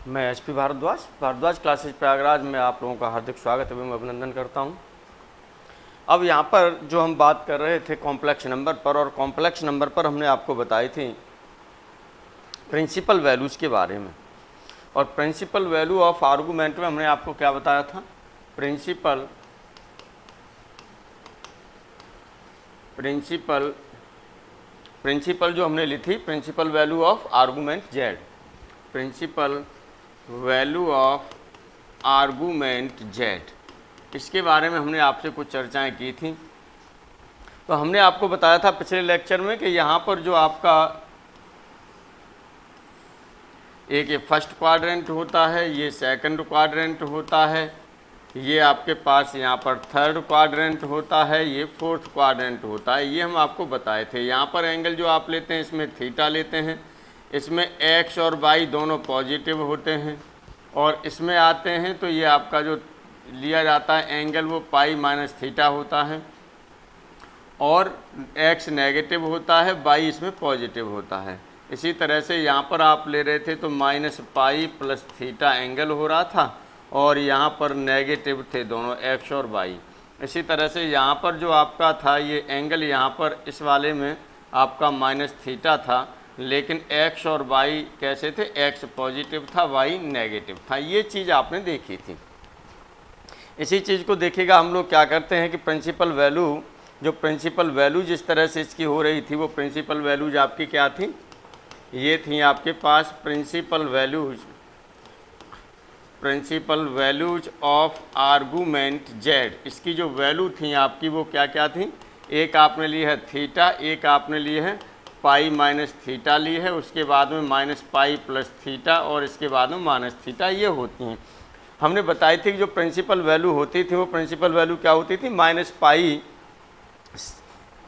मैं HP Bhardwaj classes Prayagraj में आप लोगों का हार्दिक स्वागत एवं अभिनंदन करता हूं। अब यहाँ पर जो हम बात कर रहे थे कॉम्प्लेक्स नंबर पर, और कॉम्प्लेक्स नंबर पर हमने आपको बताई थी प्रिंसिपल वैल्यूज के बारे में। और प्रिंसिपल वैल्यू ऑफ आर्गूमेंट में हमने आपको क्या बताया था, प्रिंसिपल जो हमने ली थी principal value of argument Z, principal value of argument Z, इसके बारे में हमने आपसे कुछ चर्चाएं की थी। तो हमने आपको बताया था पिछले लेक्चर में कि यहाँ पर जो आपका एक ये फर्स्ट क्वाड्रेंट होता है, ये सेकंड क्वाड्रेंट होता है, ये आपके पास यहाँ पर थर्ड क्वाड्रेंट होता है, ये फोर्थ क्वाड्रेंट होता है। ये हम आपको बताए थे। यहाँ पर एंगल जो आप लेते हैं इसमें थीटा लेते हैं, इसमें एक्स और वाई दोनों पॉजिटिव होते हैं, और इसमें आते हैं तो ये आपका जो लिया जाता है एंगल वो पाई माइनस थीटा होता है, और एक्स नेगेटिव होता है, वाई इसमें पॉजिटिव होता है। इसी तरह से यहाँ पर आप ले रहे थे तो minus pi plus theta angle हो रहा था, और यहाँ पर नेगेटिव थे दोनों एक्स और वाई। इसी तरह से यहाँ पर जो आपका था ये एंगल यहाँ पर इस वाले में आपका माइनस थीटा था, लेकिन एक्स और वाई कैसे थे, एक्स पॉजिटिव था, वाई नेगेटिव था। ये चीज़ आपने देखी थी। इसी चीज़ को देखिएगा हम लोग क्या करते हैं कि प्रिंसिपल वैल्यू जिस तरह से इसकी हो रही थी वो प्रिंसिपल वैल्यूज आपकी क्या थी, ये थी आपके पास principal values of argument Z. इसकी जो वैल्यू थी आपकी वो क्या क्या थी, एक आपने ली है थीटा, एक आपने ली है पाई माइनस थीटा ली है, उसके बाद में माइनस पाई प्लस थीटा, और इसके बाद में माइनस थीटा, ये होती हैं। हमने बताई थी कि जो प्रिंसिपल वैल्यू होती थी वो प्रिंसिपल वैल्यू क्या होती थी,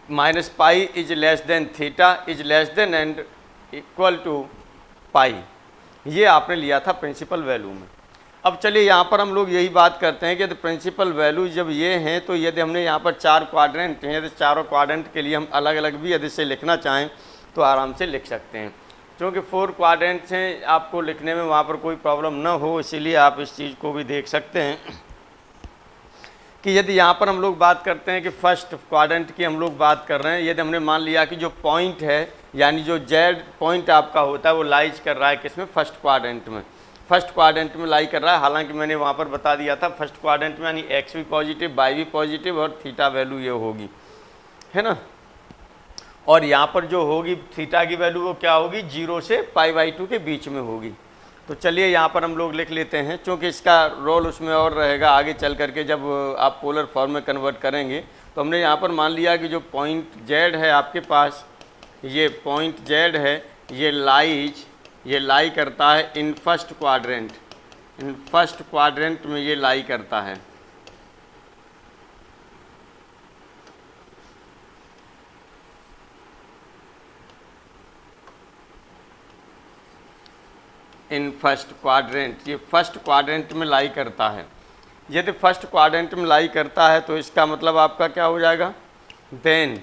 minus pi is less than theta is less than and equal to pi. ये आपने लिया था प्रिंसिपल वैल्यू में। अब चलिए यहाँ पर हम लोग यही बात करते हैं कि यदि प्रिंसिपल वैल्यू जब ये हैं तो यदि हमने यहाँ पर चार क्वाड्रेंट हैं, यदि चारों क्वाड्रेंट के लिए हम अलग अलग भी यदि से लिखना चाहें तो आराम से लिख सकते हैं। क्योंकि 4 क्वाड्रेंट्स हैं, आपको लिखने में वहाँ पर कोई प्रॉब्लम ना हो, इसीलिए आप इस चीज़ को भी देख सकते हैं कि यदि यहाँ पर हम लोग बात करते हैं कि फर्स्ट क्वाड्रेंट की हम लोग बात कर रहे हैं, यदि हमने मान लिया कि जो पॉइंट है यानी जो जेड पॉइंट आपका होता है वो लाइज कर रहा है किसमें, फर्स्ट क्वाड्रेंट में लाई कर रहा है। हालांकि मैंने वहाँ पर बता दिया था फर्स्ट क्वाड्रेंट में यानी एक्स भी पॉजिटिव, वाई भी पॉजिटिव, और थीटा वैल्यू ये होगी, है ना। और यहाँ पर जो होगी थीटा की वैल्यू वो क्या होगी, 0 से पाई/2 के बीच में होगी। तो चलिए यहाँ पर हम लोग लिख लेते हैं, क्योंकि इसका रोल उसमें और रहेगा आगे चल करके जब आप पोलर फॉर्म में कन्वर्ट करेंगे। तो हमने यहाँ पर मान लिया कि जो पॉइंट जेड है आपके पास, ये पॉइंट जेड है, ये लाई करता है इन फर्स्ट क्वाड्रेंट में ये लाई करता है। इन फर्स्ट क्वाड्रेंट, ये फर्स्ट क्वाड्रेंट में लाई करता है। यदि फर्स्ट क्वाड्रेंट में लाई करता है तो इसका मतलब आपका क्या हो जाएगा, देन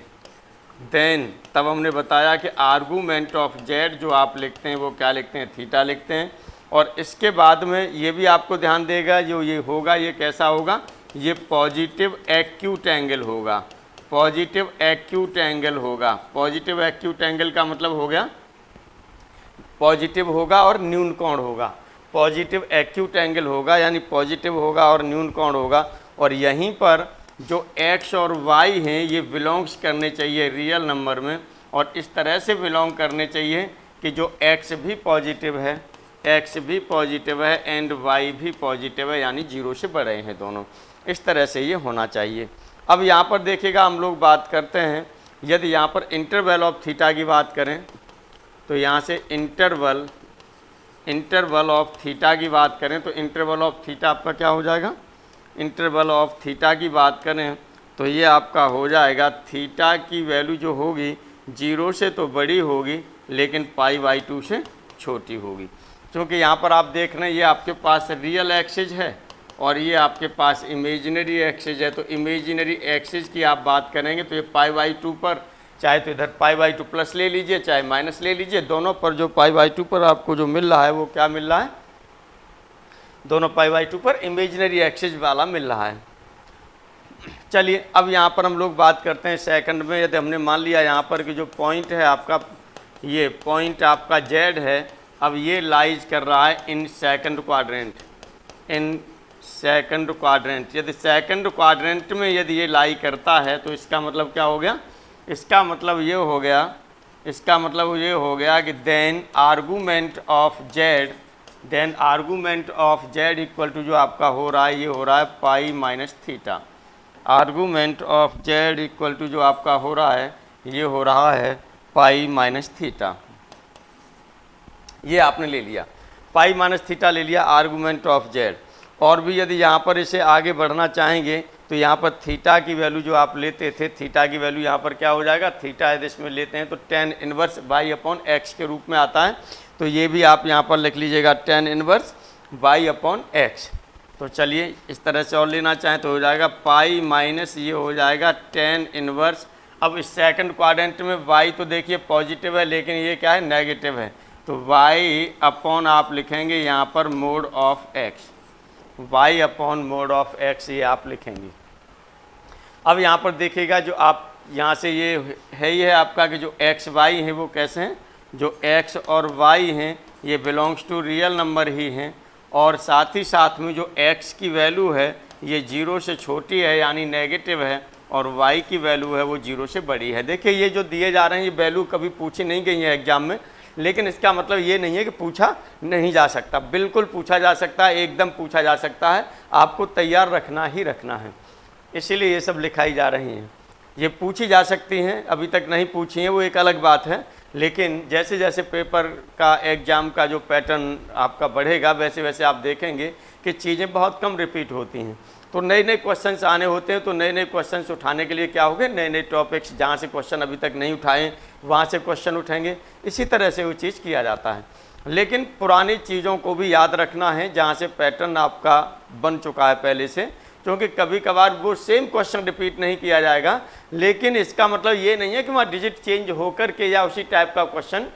तब हमने बताया कि आर्गूमेंट ऑफ जेड जो आप लिखते हैं वो क्या लिखते हैं, थीटा लिखते हैं। और इसके बाद में ये भी आपको ध्यान देगा, जो ये होगा ये कैसा होगा, ये पॉजिटिव एक्यूट एंगल होगा। पॉजिटिव एक्यूट एंगल का मतलब हो गया पॉजिटिव होगा और न्यून कोण होगा। पॉजिटिव एक्यूट एंगल होगा यानी पॉजिटिव होगा और न्यून कोण होगा। और यहीं पर जो x और y हैं ये बिलोंग्स करने चाहिए रियल नंबर में, और इस तरह से बिलोंग करने चाहिए कि जो x भी पॉजिटिव है एंड y भी पॉजिटिव है, यानी 0 से बड़े हैं दोनों। इस तरह से ये होना चाहिए। अब यहाँ पर देखिएगा हम लोग बात करते हैं, यदि यहाँ पर इंटरवल ऑफ थीटा की बात करें तो यहाँ से इंटरवल ऑफ थीटा की बात करें तो इंटरवल ऑफ थीटा आपका क्या हो जाएगा, इंटरवल ऑफ थीटा की बात करें तो ये आपका हो जाएगा, थीटा की वैल्यू जो होगी 0 से तो बड़ी होगी लेकिन पाई/2 से छोटी होगी। क्योंकि यहाँ पर आप देख रहे हैं ये आपके पास रियल एक्सिस है और ये आपके पास इमेजिनरी एक्सिस है। तो इमेजिनरी एक्सिस की आप बात करेंगे तो ये पाई/2 पर चाहे तो इधर पाई/2 प्लस ले लीजिए चाहे माइनस ले लीजिए, दोनों पर जो पाई/2 पर आपको जो मिल रहा है वो क्या मिल रहा है, दोनों π/2 पर इमेजिनरी एक्सिस वाला मिल रहा है। चलिए अब यहाँ पर हम लोग बात करते हैं सेकंड में। यदि हमने मान लिया यहाँ पर कि जो पॉइंट है आपका, ये पॉइंट आपका जेड है, अब ये लाइज कर रहा है in second quadrant, in second quadrant. यदि सेकंड क्वाड्रेंट में यदि ये लाई करता है तो इसका मतलब क्या हो गया, इसका मतलब ये हो गया, इसका मतलब ये हो गया कि then argument of Z, then argument of Z equal to जो आपका हो रहा है, ये हो रहा है π-θ। Argument of Z equal to जो आपका हो रहा है, ये हो रहा है π-θ। ये आपने ले लिया, π-θ ले लिया आर्गूमेंट ऑफ जेड। और भी यदि यहाँ पर इसे आगे बढ़ना चाहेंगे तो यहाँ पर थीटा की वैल्यू जो आप लेते थे, थीटा की वैल्यू यहाँ पर क्या हो जाएगा, थीटा यदि इसमें लेते हैं तो tan इनवर्स y/x के रूप में आता है। तो ये भी आप यहाँ पर लिख लीजिएगा tan इनवर्स y/x। तो चलिए इस तरह से और लेना चाहें तो हो जाएगा पाई माइनस ये हो जाएगा tan इनवर्स। अब इस सेकंड क्वाड्रेंट में y तो देखिए पॉजिटिव है, लेकिन ये क्या है, नेगेटिव है। तो y/ आप लिखेंगे यहाँ पर मोड ऑफ x, y/mod(x) ये आप लिखेंगे। अब यहाँ पर देखिएगा जो आप यहाँ से ये है, ये है आपका कि जो x y है वो कैसे हैं, जो x और y हैं ये बिलोंग्स टू रियल नंबर ही हैं, और साथ ही साथ में जो x की वैल्यू है ये 0 से छोटी है यानी नेगेटिव है, और y की वैल्यू है वो 0 से बड़ी है। देखिए ये जो दिए जा रहे हैं ये वैल्यू कभी पूछी नहीं गई है एग्जाम में, लेकिन इसका मतलब ये नहीं है कि पूछा नहीं जा सकता, बिल्कुल पूछा जा सकता है, एकदम पूछा जा सकता है। आपको तैयार रखना ही रखना है, इसीलिए ये सब लिखाई जा रही हैं। ये पूछी जा सकती हैं, अभी तक नहीं पूछी हैं वो एक अलग बात है, लेकिन जैसे जैसे पेपर का एग्ज़ाम का जो पैटर्न आपका बढ़ेगा वैसे वैसे आप देखेंगे कि चीज़ें बहुत कम रिपीट होती हैं। तो नए नए क्वेश्चंस आने होते हैं, तो नए नए क्वेश्चंस उठाने के लिए क्या होगा, नए नए टॉपिक्स जहाँ से क्वेश्चन अभी तक नहीं उठाए वहाँ से क्वेश्चन उठेंगे, इसी तरह से वो चीज़ किया जाता है। लेकिन पुरानी चीज़ों को भी याद रखना है जहाँ से पैटर्न आपका बन चुका है पहले से, क्योंकि कभी कभार वो सेम क्वेश्चन रिपीट नहीं किया जाएगा, लेकिन इसका मतलब ये नहीं है कि वहाँ डिजिट चेंज होकर के या उसी टाइप का क्वेश्चन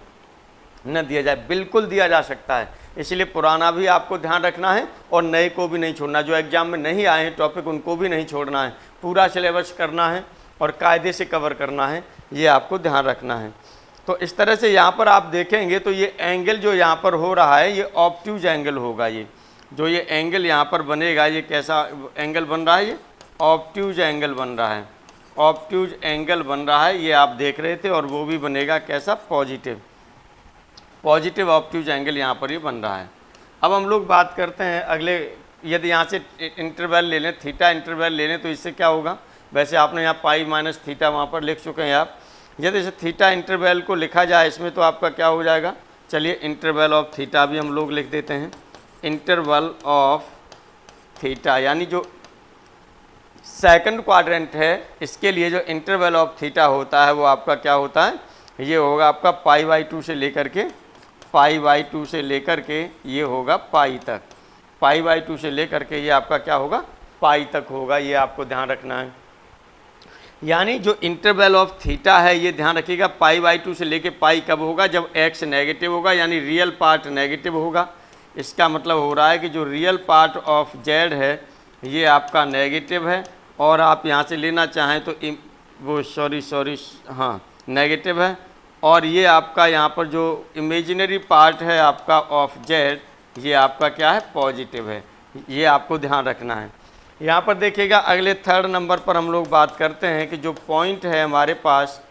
न दिया जाए, बिल्कुल दिया जा सकता है। इसलिए पुराना भी आपको ध्यान रखना है और नए को भी नहीं छोड़ना, जो एग्जाम में नहीं आए हैं टॉपिक उनको भी नहीं छोड़ना है, पूरा सिलेबस करना है और कायदे से कवर करना है, ये आपको ध्यान रखना है। तो इस तरह से यहाँ पर आप देखेंगे तो ये एंगल जो यहाँ पर हो रहा है ये ऑब्ट्यूज एंगल होगा। ये जो ये एंगल यहाँ पर बनेगा ये कैसा एंगल बन रहा है, ये ऑब्ट्यूज एंगल बन रहा है, ऑब्ट्यूज एंगल बन रहा है, ये आप देख रहे थे। और वो भी बनेगा कैसा, पॉजिटिव, पॉजिटिव ऑब्ट्यूज एंगल यहाँ पर ये बन रहा है। अब हम लोग बात करते हैं अगले, यदि यहाँ से इंटरवल ले लें, थीटा इंटरवल ले लें तो इससे क्या होगा, वैसे आपने यहाँ π-θ वहाँ पर लिख चुके हैं आप। यदि इसे थीटा इंटरवल को लिखा जाए इसमें तो आपका क्या हो जाएगा, चलिए इंटरवल ऑफ थीटा भी हम लोग लिख देते हैं। इंटरवल ऑफ थीटा यानी जो सेकंड क्वाड्रेंट है इसके लिए जो इंटरवल ऑफ थीटा होता है वो आपका क्या होता है, ये होगा आपका π/2 से लेकर के, π/2 से लेकर के ये होगा पाई तक, π/2 से लेकर के ये आपका क्या होगा, पाई तक होगा। ये आपको ध्यान रखना है। यानी जो इंटरवल ऑफ थीटा है ये ध्यान रखिएगा, π/2 से लेके पाई कब होगा, जब x नेगेटिव होगा यानी रियल पार्ट नेगेटिव होगा। इसका मतलब हो रहा है कि जो रियल पार्ट ऑफ z है ये आपका नेगेटिव है, और आप यहाँ से लेना चाहें तो वो सॉरी हाँ नेगेटिव है, और ये आपका यहाँ पर जो इमेजिनरी पार्ट है आपका ऑफ z ये आपका क्या है, पॉजिटिव है। ये आपको ध्यान रखना है। यहाँ पर देखिएगा अगले थर्ड नंबर पर हम लोग बात करते हैं कि जो पॉइंट है हमारे पास,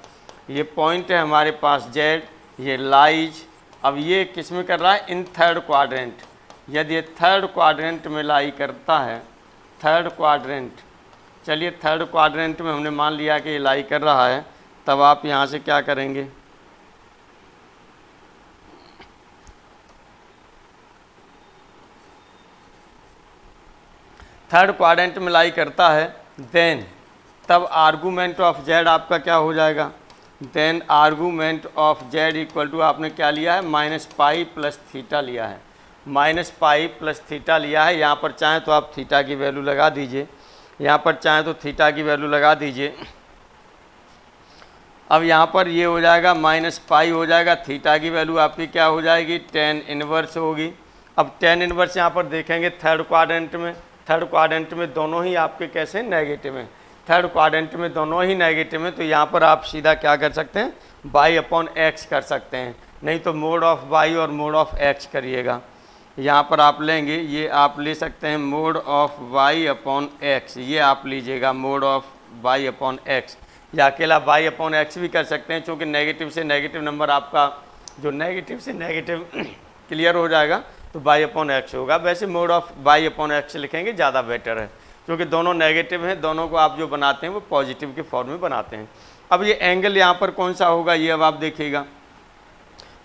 ये पॉइंट है हमारे पास z, ये लाइज, अब ये किस में कर रहा है, इन थर्ड क्वाड्रेंट। यदि ये थर्ड क्वाड्रेंट में लाई करता है, थर्ड क्वाड्रेंट, चलिए थर्ड क्वाड्रेंट में हमने मान लिया कि ये लाई कर रहा है, तब आप यहाँ से क्या करेंगे, थर्ड क्वाड्रेंट में लाई करता है, देन तब आर्गूमेंट ऑफ z आपका क्या हो जाएगा, then argument of z equal to आपने क्या लिया है, -π+θ लिया है, -π+θ लिया है। यहाँ पर चाहें तो आप थीटा की वैल्यू लगा दीजिए, यहाँ पर चाहें तो थीटा की वैल्यू लगा दीजिए। अब यहाँ पर ये हो जाएगा -π हो जाएगा, थीटा की वैल्यू आपकी क्या हो जाएगी, tan इनवर्स होगी। अब tan इनवर्स यहाँ पर देखेंगे थर्ड क्वाड्रेंट में दोनों ही आपके कैसे नेगेटिव हैं, थर्ड क्वाड्रेंट में दोनों ही नेगेटिव हैं, तो यहाँ पर आप सीधा क्या कर सकते हैं, y अपॉन एक्स कर सकते हैं, नहीं तो मोड ऑफ y और मोड ऑफ x करिएगा। यहाँ पर आप लेंगे, ये आप ले सकते हैं mode of y upon X, ये आप लीजिएगा mode of y upon x, या अकेला y अपॉन एक्स भी कर सकते हैं, क्योंकि नेगेटिव से नेगेटिव नंबर आपका जो नेगेटिव से नेगेटिव क्लियर हो जाएगा तो y अपॉन एक्स होगा। वैसे mode of y upon x लिखेंगे ज़्यादा बेटर है, क्योंकि दोनों नेगेटिव हैं, दोनों को आप जो बनाते हैं वो पॉजिटिव के फॉर्म में बनाते हैं। अब ये एंगल यहाँ पर कौन सा होगा, ये अब आप देखिएगा,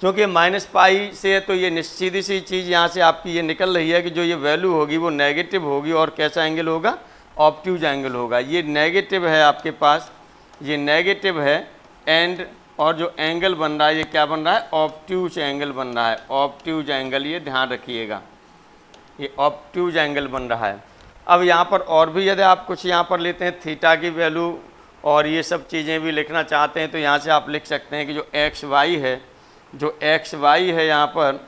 क्योंकि माइनस पाई से है तो ये सीधी सी चीज़ यहाँ से आपकी ये निकल रही है कि जो ये वैल्यू होगी वो नेगेटिव होगी, और कैसा एंगल होगा, ऑब्ट्यूज एंगल होगा। ये नेगेटिव है आपके पास, ये नेगेटिव है, एंड और जो एंगल बन रहा है ये क्या बन रहा है, ऑब्ट्यूज एंगल बन रहा है, ऑब्ट्यूज एंगल, ये ध्यान रखिएगा, ये ऑब्ट्यूज एंगल बन रहा है। अब यहाँ पर और भी यदि आप कुछ यहाँ पर लेते हैं थीटा की वैल्यू और ये सब चीज़ें भी लिखना चाहते हैं, तो यहाँ से आप लिख सकते हैं कि जो एक्स वाई है, जो एक्स वाई है यहाँ पर,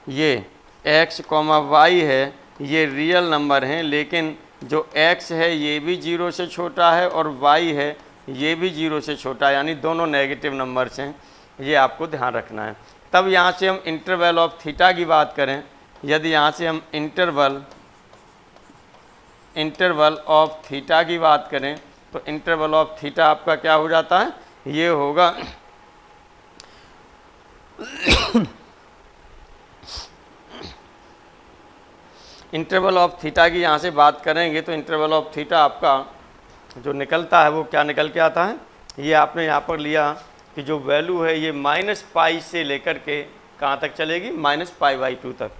ये एक्स कॉमा वाई है, ये रियल नंबर हैं, लेकिन जो एक्स है ये भी 0 से छोटा है और वाई है ये भी 0 से छोटा है, यानी दोनों नेगेटिव नंबर्स हैं, ये आपको ध्यान रखना है। तब यहाँ से हम इंटरवल ऑफ थीटा की बात करें, यदि यहाँ से हम इंटरवल ऑफ थीटा की बात करें तो इंटरवल ऑफ थीटा आपका क्या हो जाता है, ये होगा इंटरवल ऑफ थीटा की यहाँ से बात करेंगे तो इंटरवल ऑफ थीटा आपका जो निकलता है वो क्या निकल के आता है, ये आपने यहाँ पर लिया कि जो वैल्यू है ये माइनस पाई से लेकर के कहाँ तक चलेगी, माइनस पाई बाई 2 तक।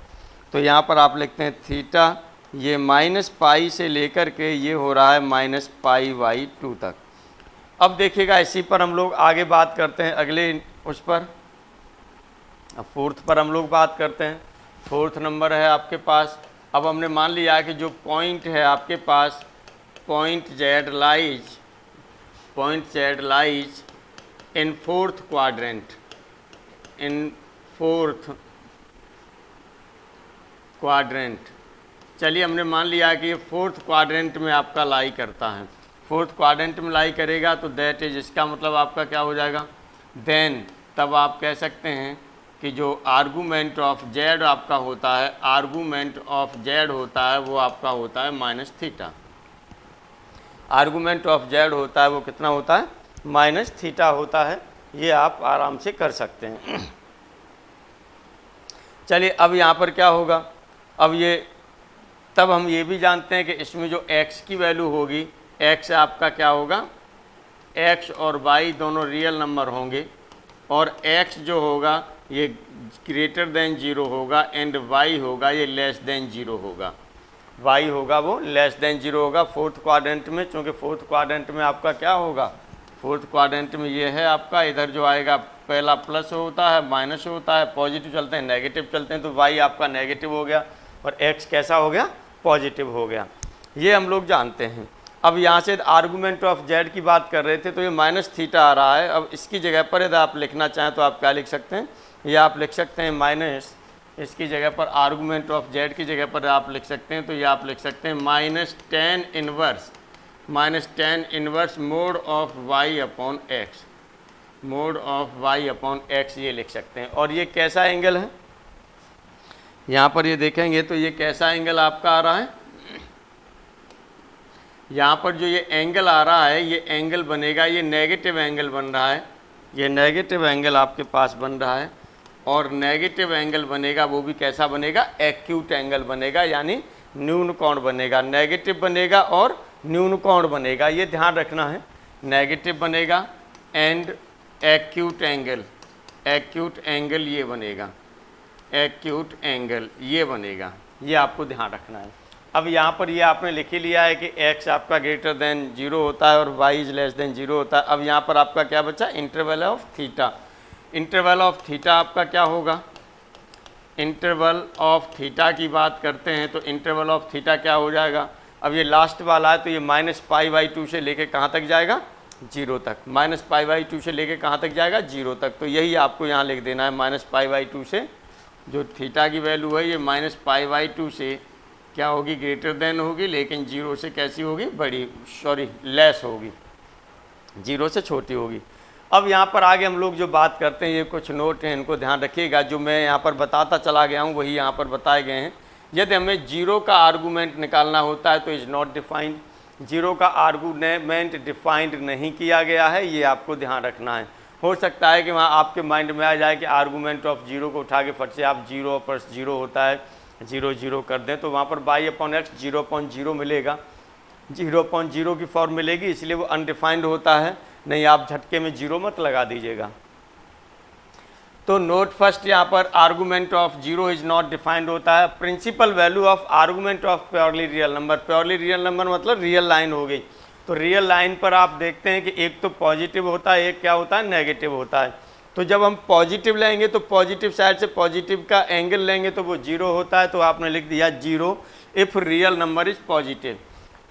तो यहाँ पर आप लिखते हैं थीटा, ये माइनस पाई से लेकर के ये हो रहा है माइनस पाई बाई 2 तक। अब देखिएगा इसी पर हम लोग आगे बात करते हैं, अगले उस पर, अब फोर्थ पर हम लोग बात करते हैं। फोर्थ नंबर है आपके पास, अब हमने मान लिया कि जो पॉइंट है आपके पास, point Z lies in fourth quadrant, चलिए हमने मान लिया कि ये फोर्थ क्वाड्रेंट में आपका लाई करता है, फोर्थ क्वाड्रेंट में लाई करेगा, तो दैट इज, इसका मतलब आपका क्या हो जाएगा, देन तब आप कह सकते हैं कि जो आर्गूमेंट ऑफ जेड आपका होता है, आर्गूमेंट ऑफ जेड होता है वो आपका होता है minus theta, argument of Z होता है वो कितना होता है, माइनस थीटा होता है। ये आप आराम से कर सकते हैं। चलिए अब यहाँ पर क्या होगा, अब ये तब हम ये भी जानते हैं कि इसमें जो x की वैल्यू होगी, x आपका क्या होगा, x और y दोनों रियल नंबर होंगे, और x जो होगा ये ग्रेटर देन 0 होगा, एंड y होगा ये लेस देन 0 होगा, y होगा वो लेस देन 0 होगा फोर्थ क्वाड्रेंट में, क्योंकि फोर्थ क्वाड्रेंट में आपका क्या होगा, फोर्थ क्वाड्रेंट में ये है आपका, इधर जो आएगा पहला प्लस होता है, माइनस होता है, पॉजिटिव चलते हैं, नेगेटिव चलते हैं, तो y आपका नेगेटिव हो गया और x कैसा हो गया, पॉजिटिव हो गया, ये हम लोग जानते हैं। अब यहाँ से आर्गूमेंट ऑफ जेड की बात कर रहे थे, तो ये माइनस थीटा आ रहा है। अब इसकी जगह पर यदि आप लिखना चाहें तो आप क्या लिख सकते हैं, ये आप लिख सकते हैं माइनस, इसकी जगह पर आर्गूमेंट ऑफ जेड की जगह पर आप लिख सकते हैं, तो ये आप लिख सकते हैं minus ten inverse mod of Y upon X, mod of Y upon X, ये लिख सकते हैं। और ये कैसा एंगल है, यहाँ पर ये देखेंगे तो ये कैसा एंगल आपका आ रहा है, यहाँ पर जो ये एंगल आ रहा है, ये एंगल बनेगा, ये नेगेटिव एंगल बन रहा है, ये नेगेटिव एंगल आपके पास बन रहा है, और नेगेटिव एंगल बनेगा वो भी कैसा बनेगा, एक्यूट एंगल बनेगा, यानी न्यून कोण बनेगा, नेगेटिव बनेगा और न्यून कोण बनेगा, ये ध्यान रखना है, नेगेटिव बनेगा एंड एक्यूट एंगल ये बनेगा, एक्यूट एंगल ये बनेगा, ये आपको ध्यान रखना है। अब यहाँ पर ये आपने लिख ही लिया है कि x आपका ग्रेटर देन 0 होता है और y इज लेस देन 0 होता है। अब यहाँ पर आपका क्या बचा, interval of theta, interval of theta आपका क्या होगा, इंटरवल ऑफ थीटा की बात करते हैं तो इंटरवल ऑफ थीटा क्या हो जाएगा, अब ये लास्ट वाला है तो ये माइनस पाई बाई 2 से लेके कहाँ तक जाएगा, 0 तक, माइनस पाई बाई 2 से लेके कहाँ तक जाएगा, 0 तक। तो यही आपको यहाँ लिख देना है, माइनस पाई बाई 2 से जो थीटा की वैल्यू है ये -π/2 से क्या होगी, ग्रेटर देन होगी, लेकिन 0 से कैसी होगी, बड़ी, सॉरी लेस होगी, 0 से छोटी होगी। अब यहाँ पर आगे हम लोग जो बात करते हैं, ये कुछ नोट हैं, इनको ध्यान रखिएगा। जो मैं यहाँ पर बताता चला गया हूँ वही यहाँ पर बताए गए हैं। यदि हमें 0 का आर्गूमेंट निकालना होता है तो इज़ नॉट डिफाइंड, 0 का आर्गूमेंट डिफाइंड नहीं किया गया है, ये आपको ध्यान रखना है। हो सकता है कि वहाँ आपके माइंड में आ जाए कि आर्गूमेंट ऑफ 0 को उठा के फट से आप 0 पर 0 होता है 0 0 कर दें, तो वहाँ पर y/x 0/0 मिलेगा, 0/0 की फॉर्म मिलेगी, इसलिए वो अनडिफाइंड होता है। नहीं, आप झटके में 0 मत लगा दीजिएगा। तो नोट फर्स्ट, यहाँ पर argument of 0 is not defined होता है। Principal value of argument of purely real number, purely real number मतलब रियल लाइन हो गई। तो रियल लाइन पर आप देखते हैं कि एक तो पॉजिटिव होता है, एक क्या होता है, नेगेटिव होता है। तो जब हम पॉजिटिव लेंगे तो पॉजिटिव साइड से पॉजिटिव का एंगल लेंगे तो वो 0 होता है, तो आपने लिख दिया 0 if real number is positive.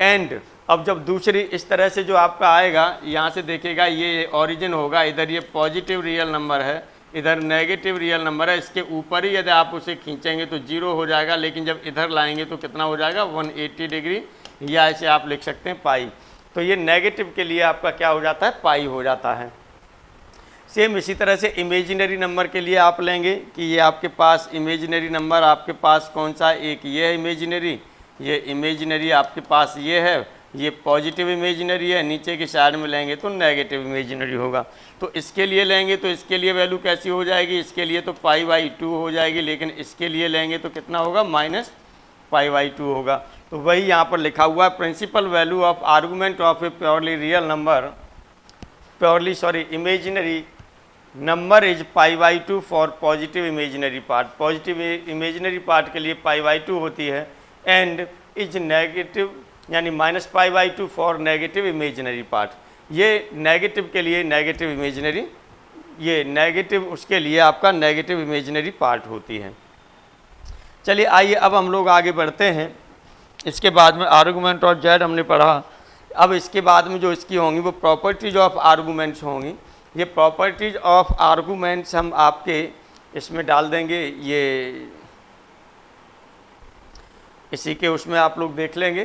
And अब जब दूसरी इस तरह से जो आपका आएगा, यहाँ से देखिएगा ये ओरिजिन होगा, इधर ये पॉजिटिव रियल नंबर है, इधर नेगेटिव रियल नंबर है, इसके ऊपर ही यदि आप उसे खींचेंगे तो 0 हो जाएगा, लेकिन जब इधर लाएंगे तो कितना हो जाएगा, 180 डिग्री, या ऐसे आप लिख सकते हैं पाई। तो ये नेगेटिव के लिए आपका क्या हो जाता है, पाई हो जाता है। सेम इसी तरह से इमेजिनरी नंबर के लिए आप लेंगे कि ये आपके पास इमेजिनरी नंबर आपके पास कौन सा, एक ये है इमेजिनरी, ये इमेजिनरी आपके पास ये है, ये पॉजिटिव इमेजिनरी है, नीचे की साइड में लेंगे तो नेगेटिव इमेजिनरी होगा। तो इसके लिए लेंगे तो इसके लिए वैल्यू कैसी हो जाएगी, इसके लिए तो π/2 हो जाएगी, लेकिन इसके लिए लेंगे तो कितना होगा, -π/2 होगा। तो वही यहाँ पर लिखा हुआ है, principal value of argument of a purely real number, imaginary number is π/2 for positive imaginary part, positive imaginary part के लिए π/2 होती है, एंड इज नेगेटिव यानी -π/2 फॉर नेगेटिव इमेजिनरी पार्ट। ये नेगेटिव के लिए नेगेटिव इमेजिनरी, ये नेगेटिव उसके लिए आपका नेगेटिव इमेजिनरी पार्ट होती है। चलिए आइए अब हम लोग आगे बढ़ते हैं। इसके बाद में आर्गूमेंट और जेड हमने पढ़ा, अब इसके बाद में जो इसकी होंगी वो प्रॉपर्टीज ऑफ आर्गूमेंट्स होंगी। ये प्रॉपर्टीज ऑफ आर्गूमेंट्स हम आपके इसमें डाल देंगे, ये इसी के उसमें आप लोग देख लेंगे,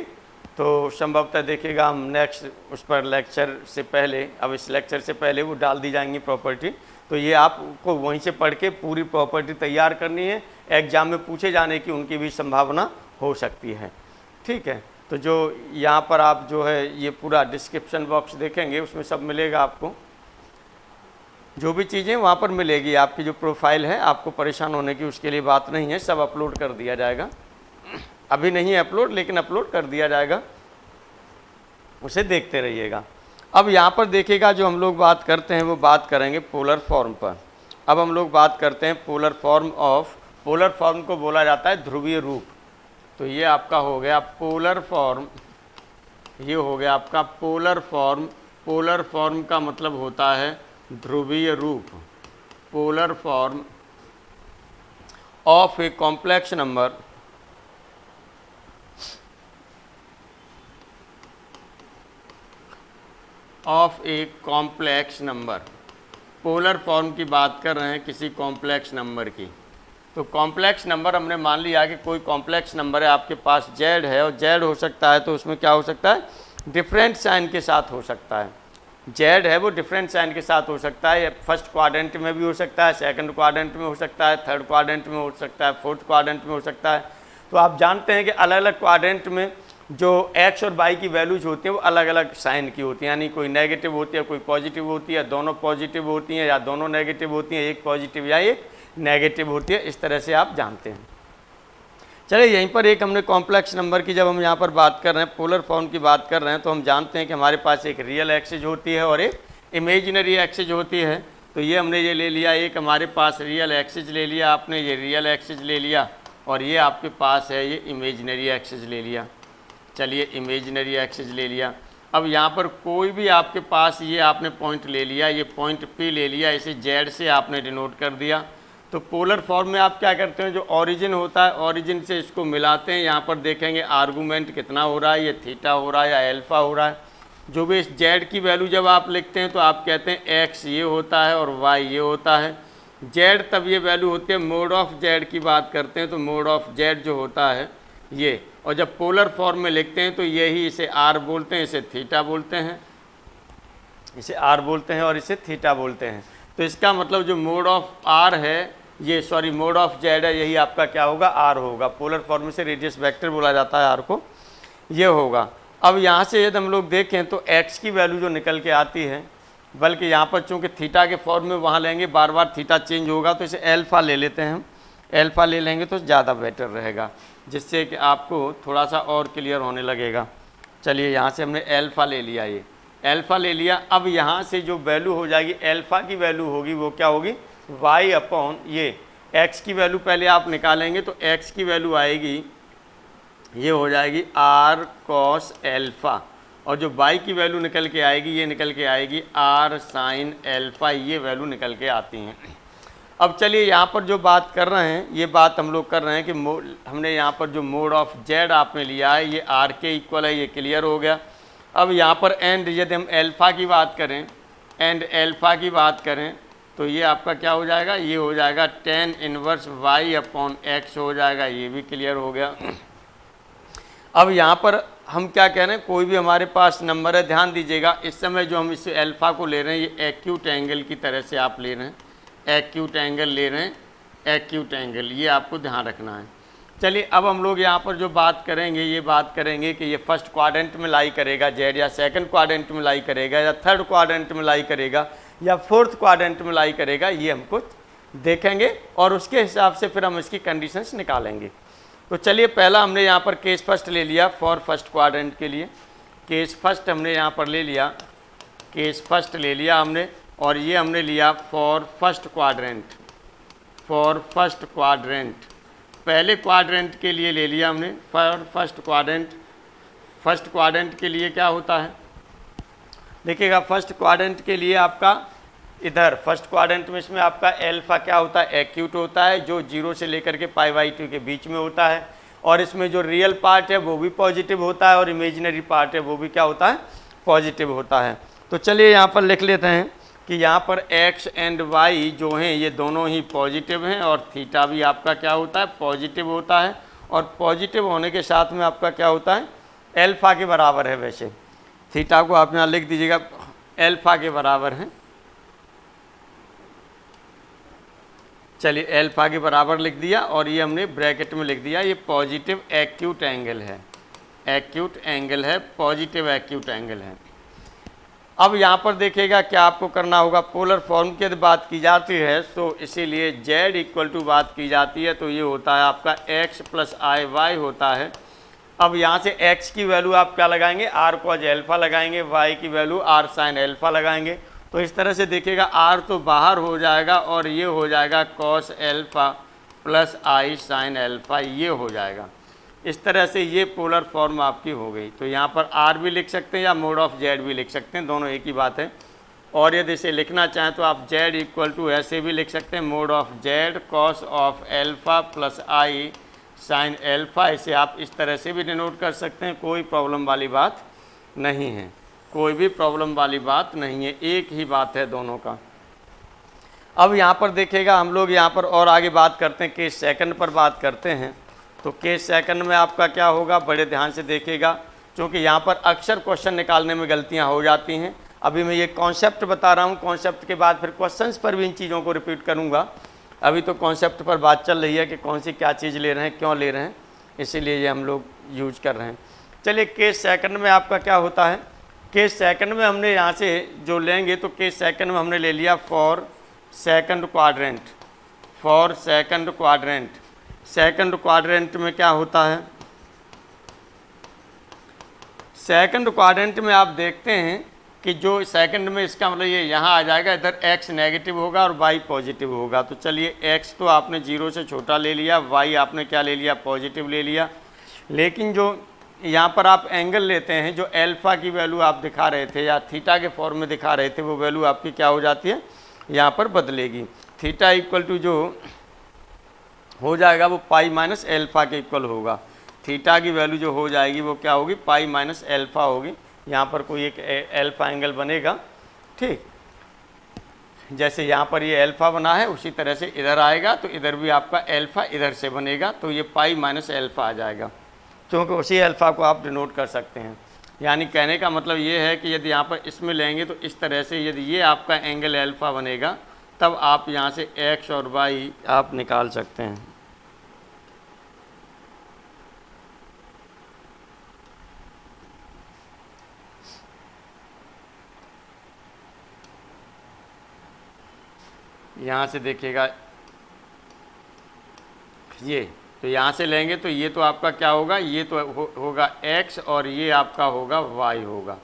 तो संभवतः देखिएगा हम नेक्स्ट उस पर लेक्चर से पहले, अब इस लेक्चर से पहले वो डाल दी जाएंगी प्रॉपर्टी। तो ये आपको वहीं से पढ़ के पूरी प्रॉपर्टी तैयार करनी है, एग्जाम में पूछे जाने की उनकी भी संभावना हो सकती है। ठीक है, तो जो यहाँ पर आप जो है ये पूरा डिस्क्रिप्शन बॉक्स देखेंगे उसमें सब मिलेगा आपको, जो भी चीज़ें वहाँ पर मिलेगी। आपकी जो प्रोफाइल है, आपको परेशान होने की उसके लिए बात नहीं है, सब अपलोड कर दिया जाएगा। अभी नहीं है अपलोड, लेकिन अपलोड कर दिया जाएगा, उसे देखते रहिएगा। अब यहाँ पर देखिएगा जो हम लोग बात करते हैं वो बात करेंगे पोलर फॉर्म पर। अब हम लोग बात करते हैं polar form of, polar form को बोला जाता है ध्रुवीय रूप। तो ये आपका हो गया पोलर फॉर्म, ये हो गया आपका पोलर फॉर्म। पोलर फॉर्म का मतलब होता है ध्रुवीय रूप, polar form of a complex number, of a complex number. Polar form की बात कर रहे हैं किसी कॉम्प्लेक्स नंबर की। तो कॉम्प्लेक्स नंबर हमने मान लिया कि कोई कॉम्प्लेक्स नंबर है आपके पास, जेड है, और जेड हो सकता है तो उसमें क्या हो सकता है, डिफरेंट साइन के साथ हो सकता है। जेड है वो डिफरेंट साइन के साथ हो सकता है, फर्स्ट क्वाड्रेंट में भी हो सकता है, सेकंड क्वाड्रेंट में हो सकता है, थर्ड क्वाड्रेंट में हो सकता है, फोर्थ क्वाड्रेंट में हो सकता है। तो आप जानते हैं कि अलग अलग क्वाड्रेंट में जो एक्स और वाई की वैल्यूज होती हैं वो अलग अलग साइन की होती हैं, यानी कोई नेगेटिव होती है, कोई पॉजिटिव होती है, दोनों पॉजिटिव होती हैं या दोनों नेगेटिव होती हैं, एक पॉजिटिव या एक नेगेटिव होती है, इस तरह से आप जानते हैं। चलिए यहीं पर एक हमने कॉम्प्लेक्स नंबर की, जब हम यहाँ पर बात कर रहे हैं, पोलर फॉर्म की बात कर रहे हैं, तो हम जानते हैं कि हमारे पास एक रियल एक्सिस होती है और एक इमेजिनरी एक्सिस होती है। तो ये हमने ये ले लिया, एक हमारे पास रियल एक्सिस ले लिया आपने, ये रियल एक्सिस ले लिया, और ये आपके पास है ये इमेजिनरी एक्सिस ले लिया। चलिए इमेजिनरी एक्सिस ले लिया। अब यहाँ पर कोई भी आपके पास ये आपने पॉइंट ले लिया, ये पॉइंट P ले लिया, इसे जेड से आपने डिनोट कर दिया। तो पोलर फॉर्म में आप क्या करते हैं, जो ओरिजिन होता है ओरिजिन से इसको मिलाते हैं। यहाँ पर देखेंगे आर्गूमेंट कितना हो रहा है, ये थीटा हो रहा है या अल्फा हो रहा है। जो भी जेड की वैल्यू जब आप लिखते हैं तो आप कहते हैं एक्स ये होता है और वाई ये होता है। जेड तब ये वैल्यू होती है मोड ऑफ जेड की बात करते हैं तो मोड ऑफ जेड जो होता है ये, और जब पोलर फॉर्म में लिखते हैं तो यही इसे आर बोलते हैं, इसे थीटा बोलते हैं, इसे आर बोलते हैं और इसे थीटा बोलते हैं। तो इसका मतलब जो मोड ऑफ आर है ये, सॉरी मोड ऑफ जेड है, यही आपका क्या होगा, आर होगा। पोलर फॉर्म में से रेडियस वेक्टर बोला जाता है आर को, ये होगा। अब यहाँ से यदि हम लोग देखें तो एक्स की वैल्यू जो निकल के आती है, बल्कि यहाँ पर चूँकि थीटा के फॉर्म में वहाँ लेंगे, बार बार थीटा चेंज होगा तो इसे एल्फ़ा ले लेते हैं हम, एल्फ़ा ले लेंगे तो ज़्यादा बेटर रहेगा, जिससे कि आपको थोड़ा सा और क्लियर होने लगेगा। चलिए यहाँ से हमने एल्फ़ा ले लिया, ये एल्फ़ा ले लिया। अब यहाँ से जो वैल्यू हो जाएगी, एल्फ़ा की वैल्यू होगी वो क्या होगी, y अपॉन ये x की वैल्यू पहले आप निकालेंगे तो x की वैल्यू आएगी, ये हो जाएगी r cos एल्फ़ा, और जो y की वैल्यू निकल के आएगी ये निकल के आएगी r sin एल्फ़ा, ये वैल्यू निकल के आती हैं। अब चलिए यहाँ पर जो बात कर रहे हैं, ये बात हम लोग कर रहे हैं कि हमने यहाँ पर जो मोड ऑफ z आपने लिया है ये r के इक्वल है, ये क्लियर हो गया। अब यहाँ पर एंड यदि हम एल्फ़ा की बात करें, एंड एल्फ़ा की बात करें तो ये आपका क्या हो जाएगा, ये हो जाएगा tan inverse y upon x हो जाएगा, ये भी क्लियर हो गया। अब यहाँ पर हम क्या कह रहे हैं, कोई भी हमारे पास नंबर है, ध्यान दीजिएगा इस समय जो हम इस एल्फ़ा को ले रहे हैं ये एक्यूट एंगल की तरह से आप ले रहे हैं, एक्यूट एंगल ले रहे हैं, एक्यूट एंगल, ये आपको ध्यान रखना है। चलिए अब हम लोग यहाँ पर जो बात करेंगे, ये बात करेंगे कि ये फर्स्ट क्वाड्रेंट में लाई करेगा जेड, या सेकंड क्वाड्रेंट में लाई करेगा, या थर्ड क्वाड्रेंट में लाई करेगा, या फोर्थ क्वाड्रेंट में लाई करेगा, ये हमको देखेंगे और उसके हिसाब से फिर हम इसकी कंडीशंस निकालेंगे। तो चलिए पहला हमने यहाँ पर केस फर्स्ट ले लिया फॉर फर्स्ट क्वाड्रेंट के लिए, केस फर्स्ट हमने यहाँ पर ले लिया, केस फर्स्ट ले लिया हमने, और ये हमने लिया for first quadrant, for first quadrant, पहले क्वाड्रेंट के लिए ले लिया हमने for first quadrant. First quadrant के लिए क्या होता है, देखिएगा फर्स्ट क्वाड्रेंट के लिए आपका इधर फर्स्ट क्वाड्रेंट में इसमें आपका एल्फ़ा क्या होता है, एक्यूट होता है, जो 0 से लेकर के π/2 के बीच में होता है, और इसमें जो रियल पार्ट है वो भी पॉजिटिव होता है और इमेजिनरी पार्ट है वो भी क्या होता है, पॉजिटिव होता है। तो चलिए यहाँ पर लिख लेते हैं कि यहाँ पर x एंड y जो हैं ये दोनों ही पॉजिटिव हैं, और थीटा भी आपका क्या होता है, पॉजिटिव होता है, और पॉजिटिव होने के साथ में आपका क्या होता है, एल्फ़ा के बराबर है। वैसे थीटा को आप यहाँ लिख दीजिएगा, एल्फ़ा के बराबर है। चलिए एल्फ़ा के बराबर लिख दिया, और ये हमने ब्रैकेट में लिख दिया, ये पॉजिटिव एक्यूट एंगल है, एक्यूट एंगल है, पॉजिटिव एक्यूट एंगल है। अब यहाँ पर देखिएगा क्या आपको करना होगा, पोलर फॉर्म की यदि बात की जाती है तो इसीलिए z इक्वल टू बात की जाती है तो ये होता है आपका x प्लस आई वाई होता है। अब यहाँ से x की वैल्यू आप क्या लगाएंगे, r cos एल्फ़ा लगाएंगे, y की वैल्यू r sin एल्फ़ा लगाएंगे। तो इस तरह से देखिएगा r तो बाहर हो जाएगा और ये हो जाएगा cos alpha plus i sin alpha, ये हो जाएगा। इस तरह से ये पोलर फॉर्म आपकी हो गई। तो यहाँ पर r भी लिख सकते हैं या मोड ऑफ z भी लिख सकते हैं, दोनों एक ही बात है। और यदि इसे लिखना चाहें तो आप z इक्वल टू ऐसे भी लिख सकते हैं, mode of z cos of alpha plus i sin alpha, इसे आप इस तरह से भी डिनोट कर सकते हैं, कोई प्रॉब्लम वाली बात नहीं है, कोई भी प्रॉब्लम वाली बात नहीं है, एक ही बात है दोनों का। अब यहाँ पर देखिएगा हम लोग यहाँ पर और आगे बात करते हैं, केस सेकंड पर बात करते हैं। तो केस सेकंड में आपका क्या होगा, बड़े ध्यान से देखिएगा, क्योंकि यहाँ पर अक्सर क्वेश्चन निकालने में गलतियाँ हो जाती हैं। अभी मैं ये कॉन्सेप्ट बता रहा हूँ, कॉन्सेप्ट के बाद फिर क्वेश्चंस पर भी इन चीज़ों को रिपीट करूँगा। अभी तो कॉन्सेप्ट पर बात चल रही है कि कौन सी क्या चीज़ ले रहे हैं, क्यों ले रहे हैं, इसीलिए ये हम लोग यूज कर रहे हैं। चलिए केस सेकंड में आपका क्या होता है, केस सेकंड में हमने यहाँ से जो लेंगे तो केस सेकंड में हमने ले लिया for second quadrant, for second quadrant. Second quadrant में क्या होता है, सेकंड क्वाड्रेंट में आप देखते हैं कि जो सेकंड में इसका मतलब ये यहाँ आ जाएगा, इधर x नेगेटिव होगा और y पॉजिटिव होगा। तो चलिए x तो आपने 0 से छोटा ले लिया, y आपने क्या ले लिया, पॉजिटिव ले लिया। लेकिन जो यहाँ पर आप एंगल लेते हैं, जो एल्फ़ा की वैल्यू आप दिखा रहे थे या थीटा के फॉर्म में दिखा रहे थे, वो वैल्यू आपकी क्या हो जाती है, यहाँ पर बदलेगी। थीटा इक्वल टू जो हो जाएगा वो पाई माइनस एल्फ़ा के इक्वल होगा। थीटा की वैल्यू जो हो जाएगी वो क्या होगी, पाई माइनस एल्फ़ा होगी। यहाँ पर कोई एक एल्फ़ा एंगल बनेगा, ठीक। जैसे यहाँ पर ये अल्फ़ा बना है उसी तरह से इधर आएगा तो इधर भी आपका अल्फ़ा इधर से बनेगा, तो ये पाई माइनस अल्फ़ा आ जाएगा, क्योंकि उसी अल्फ़ा को आप डिनोट कर सकते हैं। यानी कहने का मतलब ये है कि यदि यहाँ पर इसमें लेंगे तो इस तरह से यदि ये आपका एंगल अल्फ़ा बनेगा तब आप यहाँ से एक्स और वाई आप निकाल सकते हैं। यहाँ से देखिएगा ये, तो यहाँ से लेंगे तो ये तो आपका क्या होगा, ये तो होगा x और ये आपका होगा y होगा,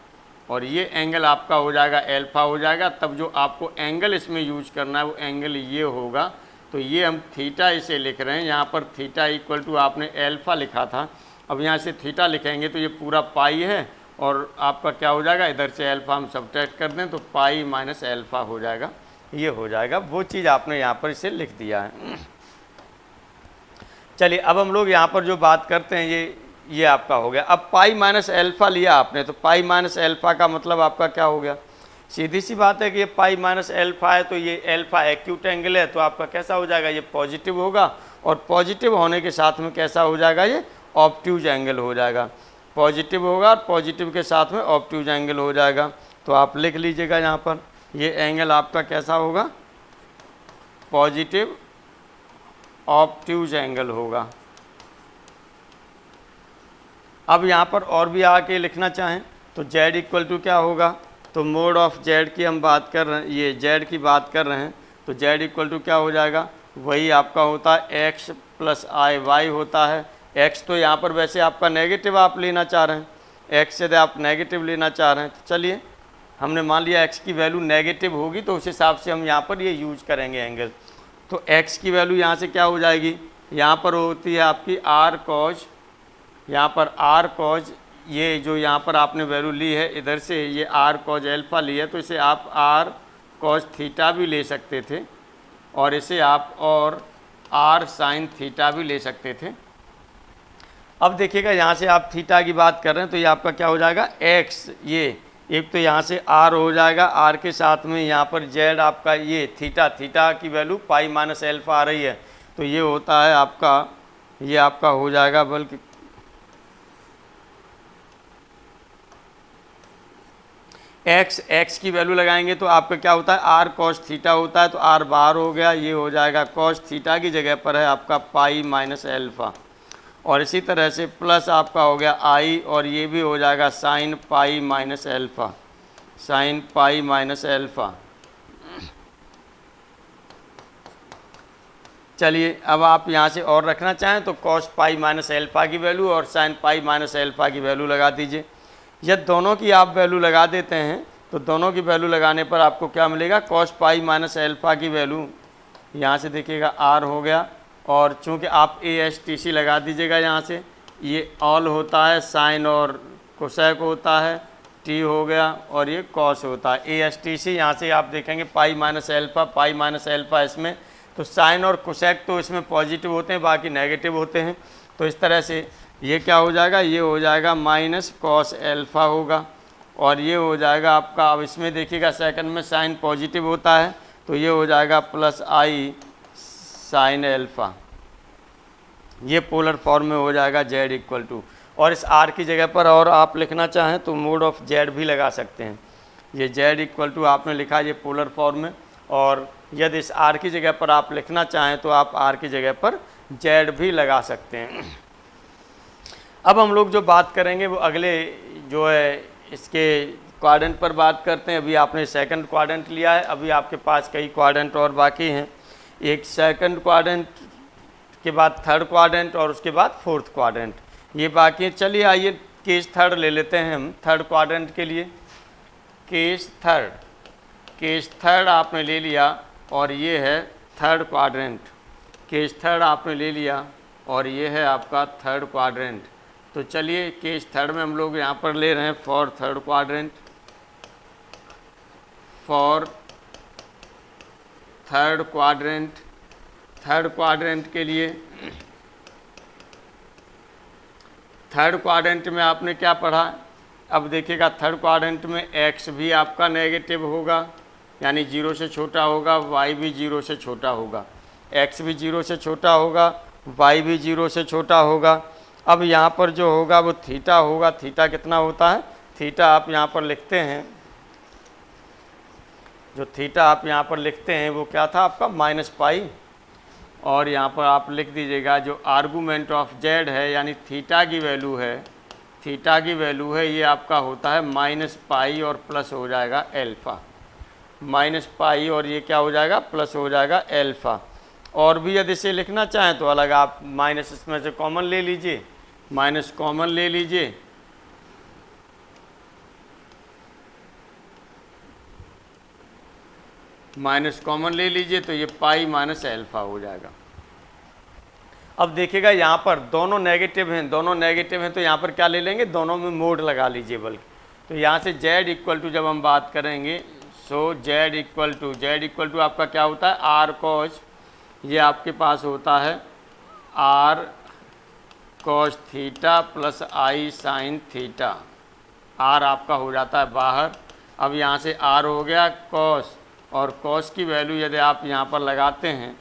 और ये एंगल आपका हो जाएगा अल्फ़ा हो जाएगा। तब जो आपको एंगल इसमें यूज करना है वो एंगल ये होगा, तो ये हम थीटा इसे लिख रहे हैं। यहाँ पर थीटा इक्वल टू आपने अल्फ़ा लिखा था, अब यहाँ से थीटा लिखेंगे तो ये पूरा पाई है और आपका क्या हो जाएगा, इधर से अल्फ़ा हम सब्ट्रैक्ट कर दें तो पाई माइनस अल्फ़ा हो जाएगा, ये हो जाएगा। वो चीज़ आपने यहाँ पर इसे लिख दिया है। चलिए अब हम लोग यहाँ पर जो बात करते हैं ये आपका हो गया। अब पाई माइनस अल्फ़ा लिया आपने, तो पाई माइनस अल्फ़ा का मतलब आपका क्या हो गया, सीधी सी बात है कि ये पाई माइनस अल्फ़ा है, तो ये अल्फ़ा एक्यूट एंगल है, तो आपका कैसा हो जाएगा, ये पॉजिटिव होगा, और पॉजिटिव होने के साथ में कैसा हो जाएगा, ये ऑब्ट्यूज एंगल हो जाएगा। पॉजिटिव होगा और पॉजिटिव के साथ में ऑब्ट्यूज एंगल हो जाएगा। तो आप लिख लीजिएगा यहाँ पर ये एंगल आपका कैसा होगा, पॉजिटिव ऑब्ट्यूज एंगल होगा। अब यहाँ पर और भी आके लिखना चाहें तो z इक्वल टू क्या होगा, तो मोड ऑफ z की हम बात कर रहे हैं, ये z की बात कर रहे हैं, तो z इक्वल टू क्या हो जाएगा, वही आपका होता है x प्लस आई वाई होता है। x तो यहाँ पर वैसे आपका नेगेटिव आप लेना चाह रहे हैं, x से आप नेगेटिव लेना चाह रहे हैं, तो चलिए हमने मान लिया x की वैल्यू नेगेटिव होगी तो उस हिसाब से हम यहाँ पर ये यूज करेंगे एंगल। तो x की वैल्यू यहाँ से क्या हो जाएगी, यहाँ पर होती है आपकी r cos, यहाँ पर r cos, ये जो यहाँ पर आपने वैल्यू ली है इधर से ये r cos अल्फ़ा ली है, तो इसे आप r cos थीटा भी ले सकते थे और इसे आप और r sin थीटा भी ले सकते थे। अब देखिएगा यहाँ से आप थीटा की बात कर रहे हैं तो ये आपका क्या हो जाएगा x, ये एक तो यहाँ से r हो जाएगा, r के साथ में यहाँ पर z आपका ये थीटा की वैल्यू पाई माइनस अल्फ़ा आ रही है, तो ये होता है आपका, ये आपका हो जाएगा, बल्कि x की वैल्यू लगाएंगे तो आपका क्या होता है, r cos थीटा होता है, तो r बाहर हो गया, ये हो जाएगा cos थीटा की जगह पर है आपका पाई माइनस अल्फ़ा, और इसी तरह से प्लस आपका हो गया i, और ये भी हो जाएगा sine pi minus alpha, sine pi minus alpha. चलिए अब आप यहाँ से और रखना चाहें तो cos पाई माइनस अल्फ़ा की वैल्यू और साइन पाई माइनस अल्फ़ा की वैल्यू लगा दीजिए। यदि दोनों की आप वैल्यू लगा देते हैं तो दोनों की वैल्यू लगाने पर आपको क्या मिलेगा, cos पाई माइनस अल्फ़ा की वैल्यू यहाँ से देखिएगा r हो गया, और चूँकि आप ASTC लगा दीजिएगा यहाँ से, ये ऑल होता है, साइन और कोसेक होता है, t हो गया, और ये कॉस होता है। ASTC यहाँ से आप देखेंगे पाई माइनस अल्फ़ा इसमें, तो साइन और कोसेक तो इसमें पॉजिटिव होते हैं, बाकी नेगेटिव होते हैं। तो इस तरह से ये क्या हो जाएगा, ये हो जाएगा माइनस कॉस अल्फ़ा होगा, और ये हो जाएगा आपका, अब इसमें देखिएगा सेकंड में साइन पॉजिटिव होता है, तो ये हो जाएगा प्लस आई साइन अल्फ़ा, ये पोलर फॉर्म में हो जाएगा z इक्वल टू, और इस r की जगह पर और आप लिखना चाहें तो मोड ऑफ z भी लगा सकते हैं। ये z इक्वल टू आपने लिखा ये पोलर फॉर्म में, और यदि इस r की जगह पर आप लिखना चाहें तो आप r की जगह पर z भी लगा सकते हैं। अब हम लोग जो बात करेंगे वो अगले जो है इसके क्वाड्रेंट पर बात करते हैं। अभी आपने सेकंड क्वाड्रेंट लिया है, अभी आपके पास कई क्वाड्रेंट और बाकी हैं, एक सेकंड क्वाड्रेंट के बाद थर्ड क्वाड्रेंट और उसके बाद फोर्थ क्वाड्रेंट, ये बाकी है। चलिए आइए केस थर्ड ले लेते हैं हम थर्ड क्वाड्रेंट के लिए। केस थर्ड आपने ले लिया और ये है थर्ड क्वाड्रेंट, केस थर्ड आपने ले लिया और ये है आपका थर्ड क्वाड्रेंट। तो चलिए केस थर्ड में हम लोग यहाँ पर ले रहे हैं for third quadrant, for third quadrant के लिए थर्ड क्वाड्रेंट में आपने क्या पढ़ा, अब देखिएगा थर्ड क्वाड्रेंट में x भी आपका नेगेटिव होगा यानी 0 से छोटा होगा, y भी 0 से छोटा होगा, x भी 0 से छोटा होगा, y भी 0 से छोटा होगा। अब यहाँ पर जो होगा वो थीटा होगा। थीटा कितना होता है? थीटा आप यहाँ पर लिखते हैं, जो थीटा आप यहाँ पर लिखते हैं वो क्या था आपका? -पाई। और यहाँ पर आप लिख दीजिएगा जो आर्गूमेंट ऑफ z है, यानी थीटा की वैल्यू है, थीटा की वैल्यू है ये आपका होता है -पाई और प्लस हो जाएगा एल्फ़ा। -पाई और ये क्या हो जाएगा? प्लस हो जाएगा एल्फ़ा। और भी यदि इसे लिखना चाहें तो अलग आप माइनस इसमें से कॉमन ले लीजिए, माइनस कॉमन ले लीजिए, माइनस कॉमन ले लीजिए तो ये पाई माइनस एल्फ़ा हो जाएगा। अब देखिएगा यहाँ पर दोनों नेगेटिव हैं, दोनों नेगेटिव हैं तो यहाँ पर क्या ले लेंगे? दोनों में मोड लगा लीजिए बल्कि। तो यहाँ से z इक्वल टू जब हम बात करेंगे, सो z इक्वल टू आपका क्या होता है? आर कॉस, ये आपके पास होता है R cos theta plus i sine theta. R आपका हो जाता है बाहर। अब यहाँ से आर हो गया कॉस, और कॉस की वैल्यू यदि आप यहाँ पर लगाते हैं,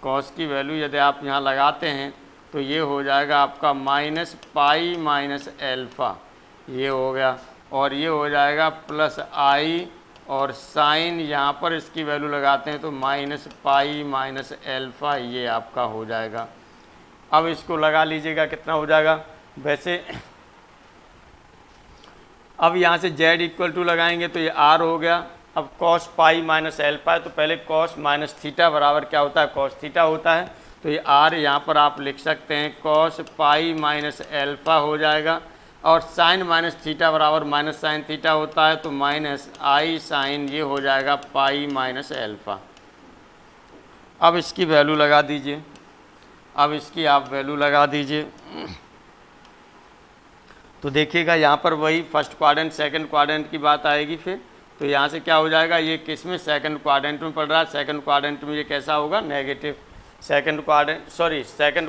कॉस की वैल्यू यदि आप यहाँ लगाते हैं तो ये हो जाएगा आपका -पाई माइनस एल्फ़ा, ये हो गया। और ये हो जाएगा प्लस आई, और साइन यहाँ पर इसकी वैल्यू लगाते हैं तो -पाई माइनस एल्फ़ा, ये आपका हो जाएगा। अब इसको लगा लीजिएगा, कितना हो जाएगा? वैसे अब यहाँ से z इक्वल टू लगाएंगे तो ये r हो गया। अब cos पाई माइनस एल्फा है तो पहले cos माइनस थीटा बराबर क्या होता है? cos थीटा होता है। तो ये r यहाँ पर आप लिख सकते हैं cos पाई माइनस एल्फा हो जाएगा, और साइन माइनस थीटा बराबर माइनस साइन थीटा होता है तो माइनस आई साइन, ये हो जाएगा पाई माइनस एल्फा। अब इसकी वैल्यू लगा दीजिए, अब इसकी आप वैल्यू लगा दीजिए तो देखिएगा यहाँ पर वही फर्स्ट क्वाड्रेंट सेकंड क्वाड्रेंट की बात आएगी। फिर तो यहाँ से क्या हो जाएगा? ये किस में? सेकंड क्वाड्रेंट में पड़ रहा है। सेकंड क्वाड्रेंट में ये कैसा होगा? नेगेटिव। सेकंड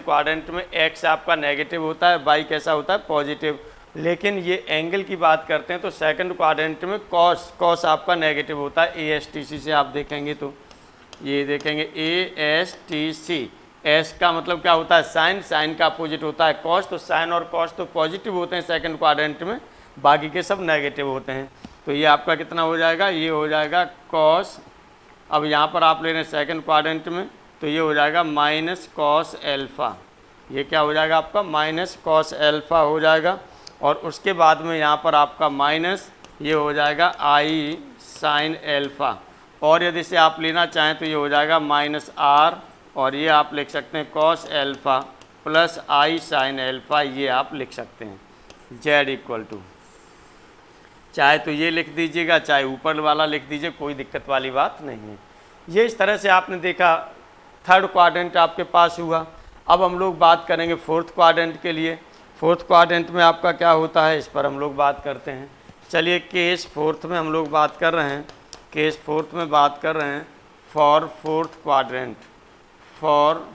क्वाड्रेंट में x आपका नेगेटिव होता है, y कैसा होता है? पॉजिटिव। लेकिन ये एंगल की बात करते हैं तो सेकंड क्वाड्रेंट में कॉस आपका नेगेटिव होता है। ASTC से आप देखेंगे तो ये देखेंगे ASTC, एस का मतलब क्या होता है? साइन, साइन का अपोजिट होता है कॉस, तो साइन और कॉस तो पॉजिटिव होते हैं सेकंड क्वाड्रेंट में, बाकी के सब नेगेटिव होते हैं। तो ये आपका कितना हो जाएगा? ये हो जाएगा कॉस। अब यहाँ पर आप ले रहे हैं सेकंड क्वाड्रेंट में तो ये हो जाएगा माइनस कॉस एल्फ़ा, ये क्या हो जाएगा आपका? माइनस कॉस एल्फ़ा हो जाएगा। और उसके बाद में यहाँ पर आपका माइनस ये हो जाएगा आई साइन एल्फ़ा, और यदि इसे आप लेना चाहें तो ये हो जाएगा माइनस आर, और ये आप लिख सकते हैं cos alpha plus i sign alpha, ये आप लिख सकते हैं। z इक्वल टू चाहे तो ये लिख दीजिएगा, चाहे ऊपर वाला लिख दीजिए, कोई दिक्कत वाली बात नहीं है। ये इस तरह से आपने देखा थर्ड क्वाड्रेंट आपके पास हुआ। अब हम लोग बात करेंगे फोर्थ क्वाड्रेंट के लिए। फोर्थ क्वाड्रेंट में आपका क्या होता है, इस पर हम लोग बात करते हैं। चलिए केस फोर्थ में हम लोग बात कर रहे हैं, केस फोर्थ में बात कर रहे हैं for fourth quadrant, for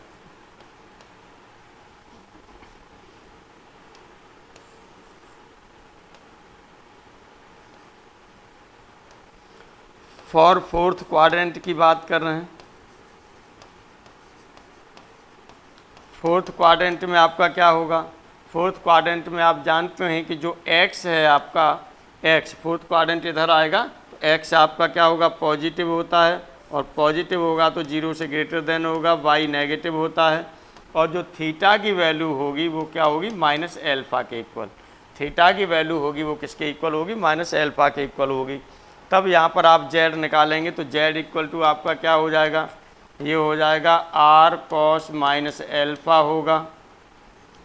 fourth quadrant की बात कर रहे हैं। फोर्थ क्वाड्रेंट में आपका क्या होगा? फोर्थ क्वाड्रेंट में आप जानते हैं कि जो x है आपका, x फोर्थ क्वाड्रेंट इधर आएगा तो x आपका क्या होगा? पॉजिटिव होता है, और पॉजिटिव होगा तो 0 से ग्रेटर देन होगा, y नेगेटिव होता है, और जो थीटा की वैल्यू होगी वो क्या होगी? माइनस एल्फ़ा के इक्वल। थीटा की वैल्यू होगी वो किसके इक्वल होगी? माइनस एल्फ़ा के इक्वल होगी। तब यहाँ पर आप z निकालेंगे तो z इक्वल टू आपका क्या हो जाएगा? ये हो जाएगा r cos माइनस एल्फ़ा होगा,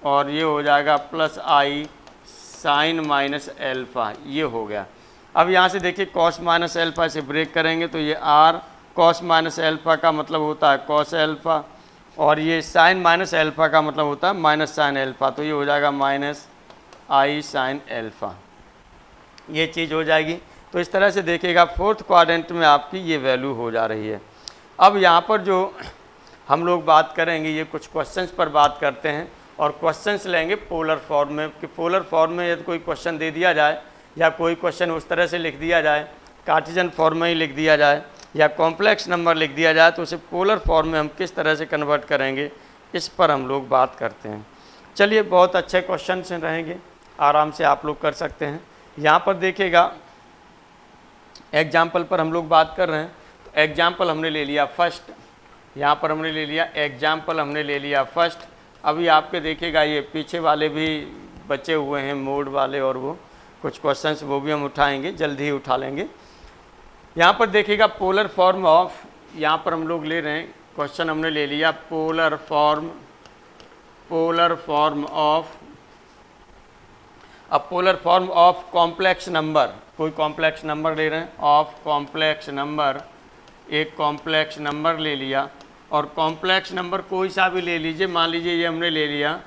और ये हो जाएगा plus i sine minus alpha, ये हो गया। अब यहाँ से देखिए cos माइनस एल्फ़ा से ब्रेक करेंगे तो ये r cos माइनस एल्फ़ा का मतलब होता है cos एल्फ़ा, और ये साइन माइनस एल्फ़ा का मतलब होता है माइनस साइन एल्फ़ा, तो ये हो जाएगा माइनस आई साइन एल्फ़ा, ये चीज़ हो जाएगी। तो इस तरह से देखिएगा फोर्थ क्वाड्रेंट में आपकी ये वैल्यू हो जा रही है। अब यहाँ पर जो हम लोग बात करेंगे, ये कुछ क्वेश्चंस पर बात करते हैं, और क्वेश्चंस लेंगे पोलर फॉर्म में, कि पोलर फॉर्म में यदि कोई क्वेश्चन दे दिया जाए या कोई क्वेश्चन उस तरह से लिख दिया जाए कार्टेशियन फॉर्म में ही लिख दिया जाए या कॉम्प्लेक्स नंबर लिख दिया जाए, तो उसे पोलर फॉर्म में हम किस तरह से कन्वर्ट करेंगे, इस पर हम लोग बात करते हैं। चलिए, बहुत अच्छे क्वेश्चन रहेंगे, आराम से आप लोग कर सकते हैं। यहाँ पर देखिएगा, एग्जाम्पल पर हम लोग बात कर रहे हैं। तो एग्जाम्पल हमने ले लिया फर्स्ट, यहाँ पर हमने ले लिया एग्जाम्पल, हमने ले लिया फर्स्ट। अभी आपके देखिएगा ये पीछे वाले भी बचे हुए हैं, मोड वाले, और वो कुछ क्वेश्चंस वो भी हम उठाएंगे, जल्दी ही उठा लेंगे। यहाँ पर देखिएगा पोलर फॉर्म ऑफ, यहाँ पर हम लोग ले रहे हैं क्वेश्चन, हमने ले लिया पोलर फॉर्म ऑफ, अब polar form of complex number, कोई कॉम्प्लेक्स नंबर ले रहे हैं, ऑफ कॉम्प्लेक्स नंबर, एक कॉम्प्लेक्स नंबर ले लिया, और कॉम्प्लेक्स नंबर कोई सा भी ले लीजिए, मान लीजिए ये हमने ले लिया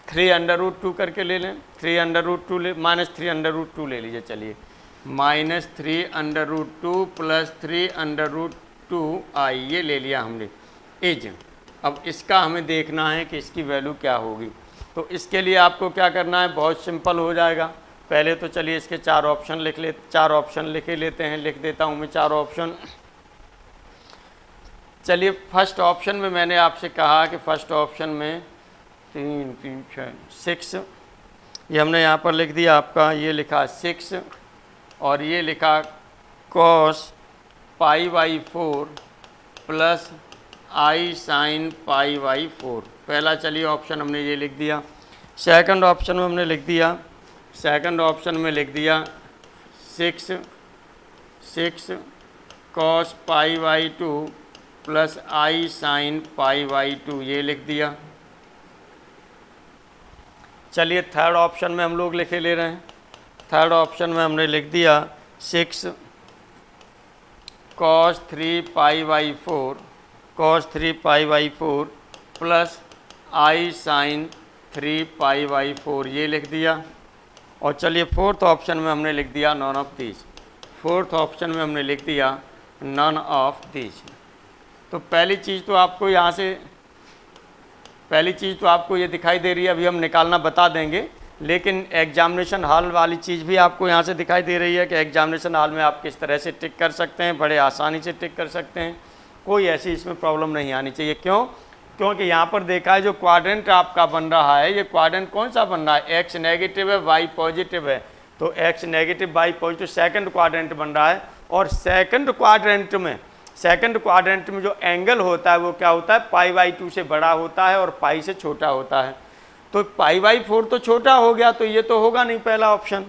3√2 करके ले लें, 3√2 ले, -3√2 ले लीजिए, चलिए -3√2 + 3√2i ये ले लिया हमने एज। अब इसका हमें देखना है कि इसकी वैल्यू क्या होगी। तो इसके लिए आपको क्या करना है, बहुत सिंपल हो जाएगा। पहले तो चलिए इसके 4 ऑप्शन लिख लेते हैं, लिख देता हूँ मैं 4 ऑप्शन। चलिए, फर्स्ट ऑप्शन में मैंने आपसे कहा कि फर्स्ट ऑप्शन में 3 3 6, ये हमने यहाँ पर लिख दिया आपका, ये लिखा 6 और ये लिखा cos π/4 + i sin π/4। पहला चलिए ऑप्शन हमने ये लिख दिया। सेकंड ऑप्शन में हमने लिख दिया, 6 cos π/2 + i sin π/2 ये लिख दिया। चलिए, थर्ड ऑप्शन में हम लोग लिखे ले रहे हैं। थर्ड ऑप्शन में हमने लिख दिया 6 cos 3π/4 + i sin 3π/4 ये लिख दिया। और चलिए, फोर्थ ऑप्शन में हमने लिख दिया none of these. Fourth option में हमने लिख दिया नॉन ऑफ दीज। तो पहली चीज़ तो आपको यहाँ से, पहली चीज़ तो आपको ये दिखाई दे रही है, अभी हम निकालना बता देंगे, लेकिन एग्जामिनेशन हॉल वाली चीज़ भी आपको यहाँ से दिखाई दे रही है कि एग्जामिनेशन हॉल में आप किस तरह से टिक कर सकते हैं, बड़े आसानी से टिक कर सकते हैं, कोई ऐसी इसमें प्रॉब्लम नहीं आनी चाहिए। क्यों? क्योंकि यहाँ पर देखा है जो क्वाड्रेंट आपका बन रहा है, ये क्वाड्रेंट कौन सा बन रहा है, एक्स नेगेटिव है वाई पॉजिटिव है, तो X negative Y positive second quadrant बन रहा है। और सेकंड क्वाड्रेंट में जो एंगल होता है वो क्या होता है, π/2 से बड़ा होता है और पाई से छोटा होता है। तो π/4 तो छोटा हो गया, तो ये तो होगा नहीं पहला ऑप्शन,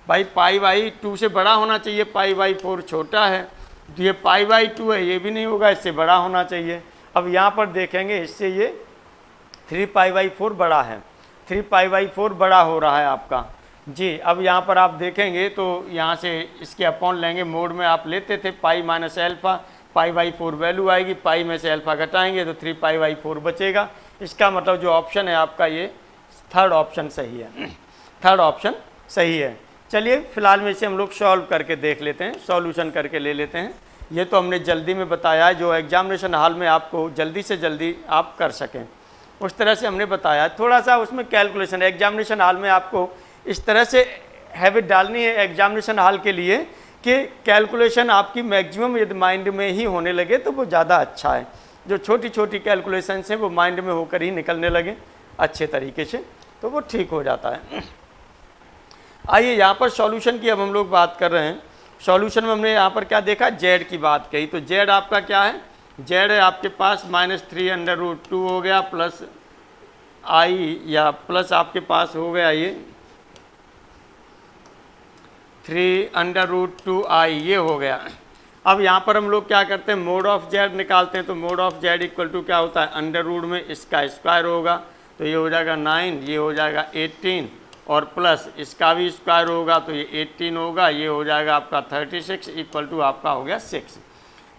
भाई π/2 से बड़ा होना चाहिए, π/4 छोटा है, तो ये π/2 है, ये भी नहीं होगा, इससे बड़ा होना चाहिए। अब यहाँ पर देखेंगे, इससे ये 3π/4 बड़ा है, 3π/4 बड़ा हो रहा है आपका जी। अब यहाँ पर आप देखेंगे तो यहाँ से इसके अपॉन लेंगे, मोड में आप लेते थे पाई माइनस एल्फ़ा, π/4 वैल्यू आएगी, पाई में से अल्फ़ा घटाएंगे तो 3π/4 बचेगा। इसका मतलब जो ऑप्शन है आपका ये थर्ड ऑप्शन सही है, थर्ड ऑप्शन सही है। चलिए, फिलहाल में इसे हम लोग सॉल्व करके देख लेते हैं, सॉल्यूशन करके ले लेते हैं। ये तो हमने जल्दी में बताया है, जो एग्जामिनेशन हॉल में आपको जल्दी से जल्दी आप कर सकें, उस तरह से हमने बताया। थोड़ा सा उसमें कैलकुलेशन, एग्जामिनेशन हॉल में आपको इस तरह से हैबिट डालनी है एग्जामिनेशन हॉल के लिए कि कैलकुलेशन आपकी मैक्सिमम यदि माइंड में ही होने लगे तो वो ज़्यादा अच्छा है। जो छोटी छोटी कैलकुलेशंस हैं वो माइंड में होकर ही निकलने लगे अच्छे तरीके से, तो वो ठीक हो जाता है। आइए, यहाँ पर सॉल्यूशन की अब हम लोग बात कर रहे हैं। सॉल्यूशन में हमने यहाँ पर क्या देखा, जेड की बात कही, तो जेड आपका क्या है, जेड है आपके पास -3√2 हो गया प्लस आई, या प्लस आपके पास हो गया ये 3√2i ये हो गया। अब यहाँ पर हम लोग क्या करते हैं, मोड ऑफ जेड निकालते हैं। तो mod of Z equal to क्या होता है, अंडर रूट में इसका स्क्वायर होगा, तो ये हो जाएगा 9, ये हो जाएगा 18, और प्लस इसका भी स्क्वायर होगा तो ये 18 होगा, ये हो जाएगा आपका 36 इक्वल टू आपका हो गया 6।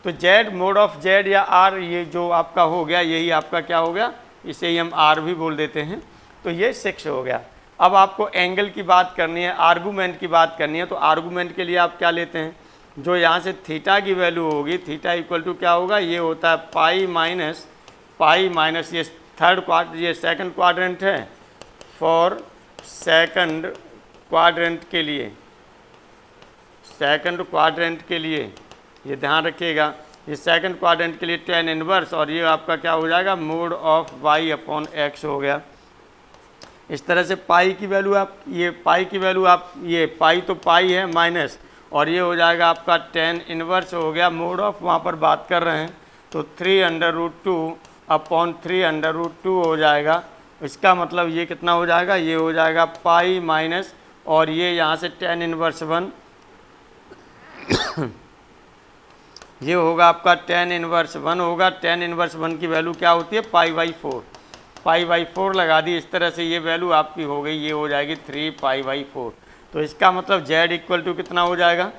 तो जेड, मोड ऑफ जेड या आर, ये जो आपका हो गया यही आपका क्या हो गया, इसे ही हम आर भी बोल देते हैं, तो ये 6 हो गया। अब आपको एंगल की बात करनी है, आर्गूमेंट की बात करनी है, तो आर्गूमेंट के लिए आप क्या लेते हैं, जो यहाँ से थीटा की वैल्यू होगी, थीटा इक्वल टू क्या होगा, ये होता है पाई माइनस ये ये सेकंड क्वाड्रेंट है, फॉर सेकंड क्वाड्रेंट के लिए सेकंड क्वाड्रेंट के लिए, ये ध्यान रखिएगा, ये सेकंड क्वाड्रेंट के लिए tan इनवर्स, और ये आपका क्या हो जाएगा, mode of y upon x हो गया। इस तरह से पाई की वैल्यू आप, ये पाई की वैल्यू आप, ये पाई तो पाई है माइनस, और ये हो जाएगा आपका tan इनवर्स हो गया, मोड ऑफ वहाँ पर बात कर रहे हैं तो 3√2 अपॉन 3√2 हो जाएगा। इसका मतलब ये कितना हो जाएगा, ये हो जाएगा पाई माइनस, और ये यहाँ से tan इनवर्स 1 ये होगा आपका tan इनवर्स 1 होगा। tan इनवर्स 1 की वैल्यू क्या होती है, π/4, π/4 लगा दी। इस तरह से ये वैल्यू आपकी हो गई, ये हो जाएगी 3π/4। तो इसका मतलब z इक्वल टू कितना हो जाएगा,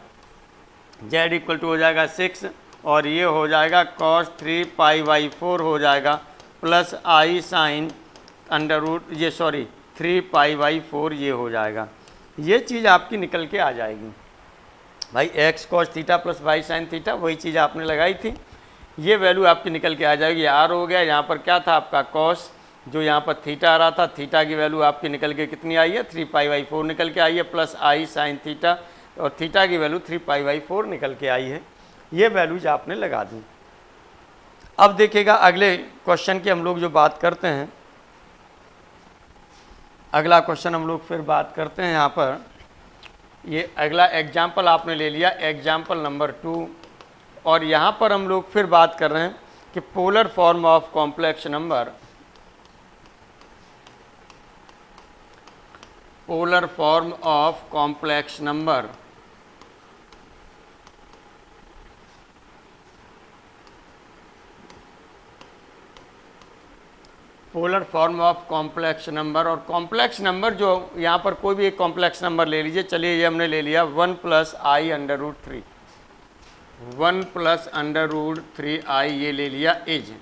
z इक्वल टू हो जाएगा 6, और ये हो जाएगा cos 3π/4 हो जाएगा plus i sine under root, ये सॉरी 3π/4 ये हो जाएगा। ये चीज़ आपकी निकल के आ जाएगी भाई, x cos theta plus y sine theta, वही चीज़ आपने लगाई थी, ये वैल्यू आपकी निकल के आ जाएगी। r हो गया, यहाँ पर क्या था आपका cos, जो यहाँ पर थीटा आ रहा था, थीटा की वैल्यू आपकी निकल के कितनी आई है, 3π/4 निकल के आई है, प्लस i साइन थीटा, और थीटा की वैल्यू 3π/4 निकल के आई है। ये वैल्यूज आपने लगा दी। अब देखिएगा अगले क्वेश्चन की हम लोग जो बात करते हैं, अगला क्वेश्चन हम लोग फिर बात करते हैं। यहाँ पर ये अगला एग्जाम्पल आपने ले लिया, एग्जाम्पल नंबर 2, और यहाँ पर हम लोग फिर बात कर रहे हैं कि polar form of complex number, polar form of complex number, polar form of complex number. और कॉम्प्लेक्स नंबर जो यहाँ पर कोई भी एक कॉम्प्लेक्स नंबर ले लीजिए, चलिए ये हमने ले लिया 1 + i√3, 1 + √3i ये ले लिया एज।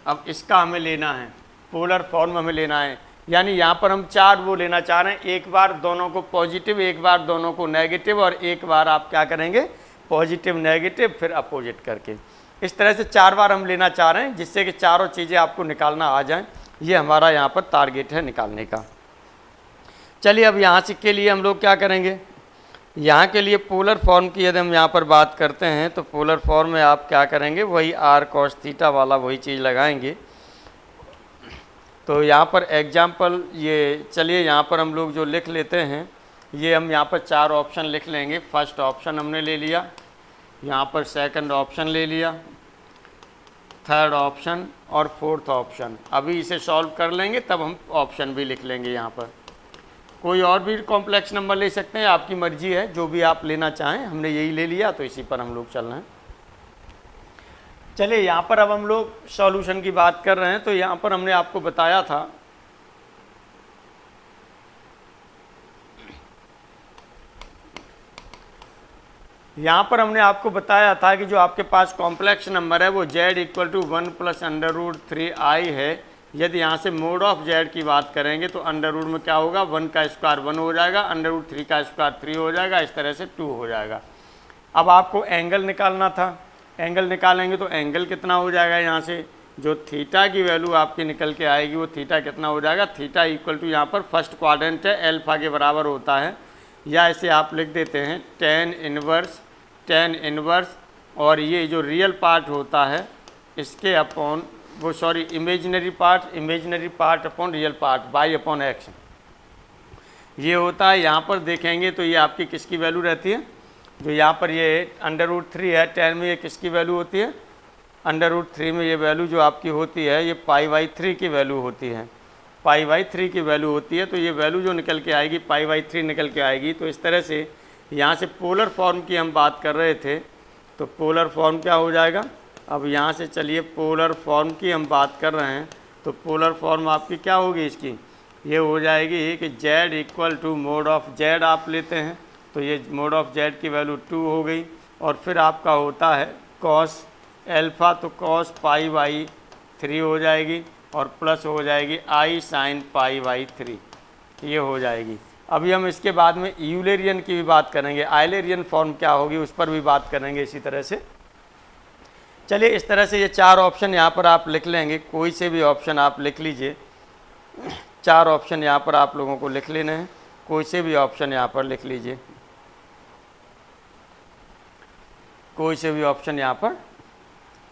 अब इसका हमें लेना है पोलर फॉर्म, हमें लेना है, यानी यहाँ पर हम 4 वो लेना चाह रहे हैं, एक बार दोनों को पॉजिटिव, एक बार दोनों को नेगेटिव, और एक बार आप क्या करेंगे, पॉजिटिव नेगेटिव फिर अपोजिट करके। इस तरह से 4 बार हम लेना चाह रहे हैं, जिससे कि चारों चीज़ें आपको निकालना आ जाएं। ये हमारा यहाँ पर टारगेट है निकालने का। चलिए अब यहाँ से के लिए हम लोग क्या करेंगे, यहाँ के लिए पोलर फॉर्म की यदि हम यहाँ पर बात करते हैं तो पोलर फॉर्म में आप क्या करेंगे, वही r cos थीटा वाला वही चीज़ लगाएंगे। तो यहाँ पर एग्जाम्पल ये, चलिए यहाँ पर हम लोग जो लिख लेते हैं, ये हम यहाँ पर 4 ऑप्शन लिख लेंगे। फर्स्ट ऑप्शन हमने ले लिया, यहाँ पर सेकंड ऑप्शन ले लिया, थर्ड ऑप्शन और फोर्थ ऑप्शन। अभी इसे सॉल्व कर लेंगे तब हम ऑप्शन भी लिख लेंगे। यहाँ पर कोई और भी कॉम्प्लेक्स नंबर ले सकते हैं, आपकी मर्जी है, जो भी आप लेना चाहें। हमने यही ले लिया तो इसी पर हम लोग चल रहे हैं। चलिए यहाँ पर अब हम लोग सॉल्यूशन की बात कर रहे हैं। तो यहाँ पर हमने आपको बताया था कि जो आपके पास कॉम्प्लेक्स नंबर है वो z इक्वल टू 1 + √3i है। यदि यहाँ से मोड ऑफ z की बात करेंगे तो अंडर रूट में क्या होगा, 1 का स्क्वायर 1 हो जाएगा, √3 का स्क्वायर 3 हो जाएगा, इस तरह से 2 हो जाएगा। अब आपको एंगल निकालना था, एंगल निकालेंगे तो एंगल कितना हो जाएगा, यहाँ से जो थीटा की वैल्यू आपकी निकल के आएगी वो थीटा कितना हो जाएगा, थीटा इक्वल टू यहाँ पर फर्स्ट क्वाड्रेंट है, एल्फा के बराबर होता है, या इसे आप लिख देते हैं tan इनवर्स, और ये जो रियल पार्ट होता है इसके अपॉन वो sorry imaginary part upon real part y/x ये होता है। यहाँ पर देखेंगे तो ये आपकी किसकी वैल्यू रहती है, जो यहाँ पर ये √3 है, tan में ये किसकी वैल्यू होती है, √3 में ये वैल्यू जो आपकी होती है ये π/3 की वैल्यू होती है, π/3 की वैल्यू होती है। तो ये वैल्यू जो निकल के आएगी π/3 निकल के आएगी। तो इस तरह से यहाँ से पोलर फॉर्म की हम बात कर रहे थे, तो पोलर फॉर्म क्या हो जाएगा। अब यहाँ से चलिए पोलर फॉर्म की हम बात कर रहे हैं, तो पोलर फॉर्म आपकी क्या होगी इसकी, ये हो जाएगी कि z equal to mod of z आप लेते हैं, तो ये मोड ऑफ z की वैल्यू 2 हो गई, और फिर आपका होता है cos एल्फ़ा, तो cos π/3 हो जाएगी, और प्लस हो जाएगी i sin π/3 ये हो जाएगी। अभी हम इसके बाद में यूलेरियन की भी बात करेंगे, आइलेरियन फॉर्म क्या होगी उस पर भी बात करेंगे इसी तरह से। चलिए इस तरह से ये 4 ऑप्शन यहाँ पर आप लिख लेंगे, कोई से भी ऑप्शन आप लिख लीजिए। 4 ऑप्शन यहाँ पर आप लोगों को लिख लेने हैं, कोई से भी ऑप्शन यहाँ पर लिख लीजिए। कोई से भी ऑप्शन यहाँ पर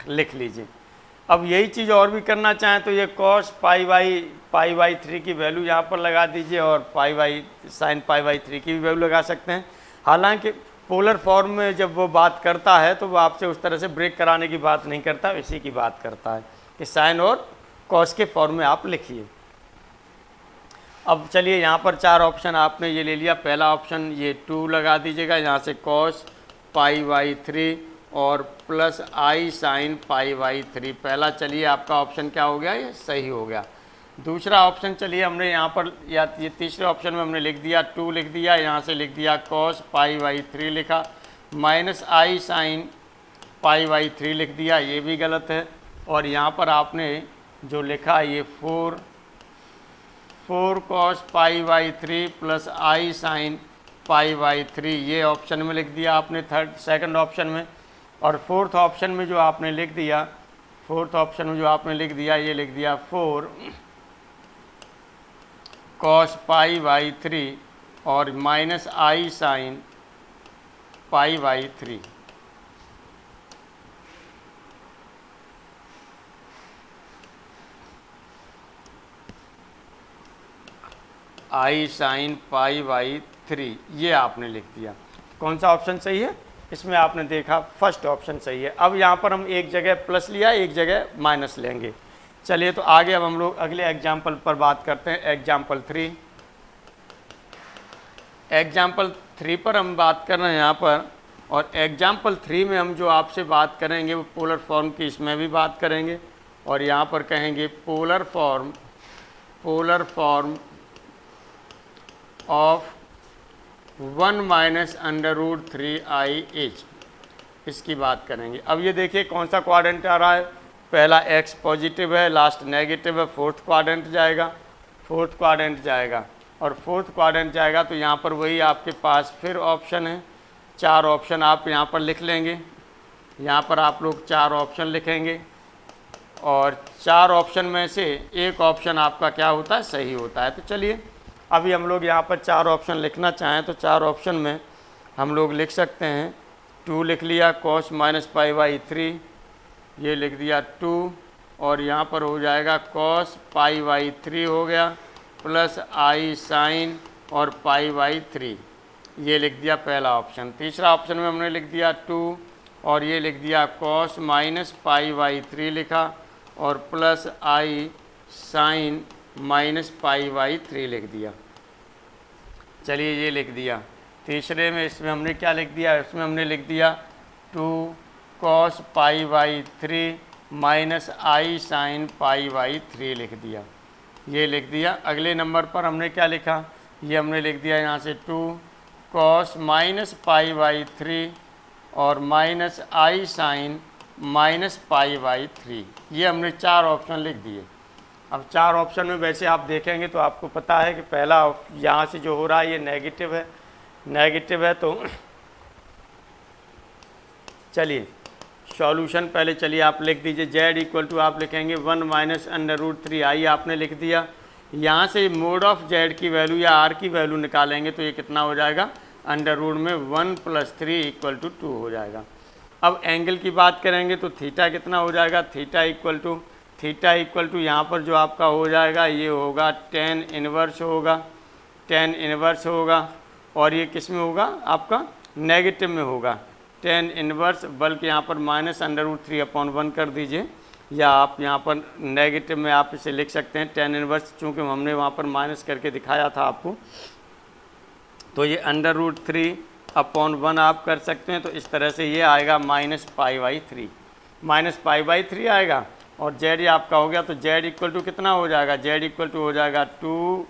लिख लीजिए। अब यही चीज़ और भी करना चाहें तो ये कॉस पाई बाई 3 की वैल्यू यहाँ पर लगा दीजिए और साइन पाई बाई 3 की भी वैल्यू लगा सकते हैं। हालांकि पोलर फॉर्म में जब वो बात करता है तो वो आपसे उस तरह से ब्रेक कराने की बात नहीं करता, इसी की बात करता है कि साइन और कॉस के फॉर्म में आप लिखिए। अब चलिए यहाँ पर 4 ऑप्शन आपने ये ले लिया। पहला ऑप्शन ये 2 लगा दीजिएगा, यहाँ से कॉस पाई बाई 3 और plus i sine pi by 3। पहला चलिए आपका ऑप्शन क्या हो गया, ये सही हो गया। दूसरा ऑप्शन चलिए हमने यहाँ पर या ये तीसरे ऑप्शन में हमने लिख दिया 2 लिख दिया, यहाँ से लिख दिया कॉस पाई बाई 3 लिखा, minus i sine pi by 3 लिख दिया, ये भी गलत है। और यहाँ पर आपने जो लिखा ये 4 cos pi by 3 plus i sine pi by 3, ये ऑप्शन में लिख दिया आपने सेकंड ऑप्शन में। और फोर्थ ऑप्शन में जो आपने लिख दिया ये लिख दिया 4 कॉस पाई बाई 3 और minus i sine pi by 3। I sine pi by 3 ये आपने लिख दिया। कौन सा ऑप्शन सही है? इसमें आपने देखा फर्स्ट ऑप्शन सही है। अब यहाँ पर हम एक जगह प्लस लिया, एक जगह माइनस लेंगे। चलिए तो आगे अब हम लोग अगले एग्जाम्पल पर बात करते हैं, एग्जाम्पल 3। एग्जाम्पल 3 पर हम बात कर रहे हैं यहाँ पर। और एग्जाम्पल 3 में हम जो आपसे बात करेंगे वो पोलर फॉर्म की इसमें भी बात करेंगे। और यहाँ पर कहेंगे polar form of 1 minus √3i(h), इसकी बात करेंगे। अब ये देखिए कौन सा क्वाड्रेंट आ रहा है, पहला x पॉजिटिव है, लास्ट नेगेटिव है, फोर्थ क्वाड्रेंट जाएगा। और फोर्थ क्वाड्रेंट जाएगा तो यहाँ पर वही आपके पास फिर ऑप्शन है, 4 ऑप्शन आप यहाँ पर लिख लेंगे। यहाँ पर आप लोग 4 ऑप्शन लिखेंगे और 4 ऑप्शन में से एक ऑप्शन आपका क्या होता है, सही होता है। तो चलिए अभी हम लोग यहाँ पर 4 ऑप्शन लिखना चाहें तो 4 ऑप्शन में हम लोग लिख सकते हैं। 2 लिख लिया, कॉस माइनस पाई बाई 3 ये लिख दिया 2, और यहाँ पर हो जाएगा कॉस पाई बाई 3 हो गया, प्लस आई साइन और पाई बाई 3 ये लिख दिया पहला ऑप्शन। तीसरा ऑप्शन में हमने लिख दिया 2 और ये लिख दिया कॉस माइनस पाई बाई 3 लिखा और plus i sine minus pi by 3 लिख दिया। चलिए ये लिख दिया। तीसरे में इसमें हमने क्या लिख दिया, इसमें हमने लिख दिया 2 cos pi by 3 minus i sine pi by 3 लिख दिया, ये लिख दिया। अगले नंबर पर हमने क्या लिखा, ये हमने लिख दिया यहाँ से 2 कॉस माइनस पाई बाई 3 और minus i sine minus pi by 3, ये हमने 4 ऑप्शन लिख दिए। अब 4 ऑप्शन में वैसे आप देखेंगे तो आपको पता है कि पहला यहाँ से जो हो रहा है ये नेगेटिव है। तो चलिए सॉल्यूशन पहले चलिए आप लिख दीजिए। z इक्वल टू आप लिखेंगे 1 माइनस √3i आपने लिख दिया। यहाँ से मोड ऑफ z की वैल्यू या r की वैल्यू निकालेंगे तो ये कितना हो जाएगा, अंडर में 1 + 3 = 2 हो जाएगा। अब एंगल की बात करेंगे तो थीटा कितना हो जाएगा, थीटा इक्वल टू यहाँ पर जो आपका हो जाएगा ये होगा tan इनवर्स होगा। और ये किस में होगा, आपका नेगेटिव में होगा tan इनवर्स, बल्कि यहाँ पर -√3/1 कर दीजिए, या आप यहाँ पर नेगेटिव में आप इसे लिख सकते हैं tan इनवर्स, चूँकि हमने वहाँ पर माइनस करके दिखाया था आपको, तो ये √3/1 आप कर सकते हैं। तो इस तरह से ये आएगा -π/3 आएगा। और z आपका हो गया तो z इक्वल टू कितना हो जाएगा, z इक्वल टू हो जाएगा 2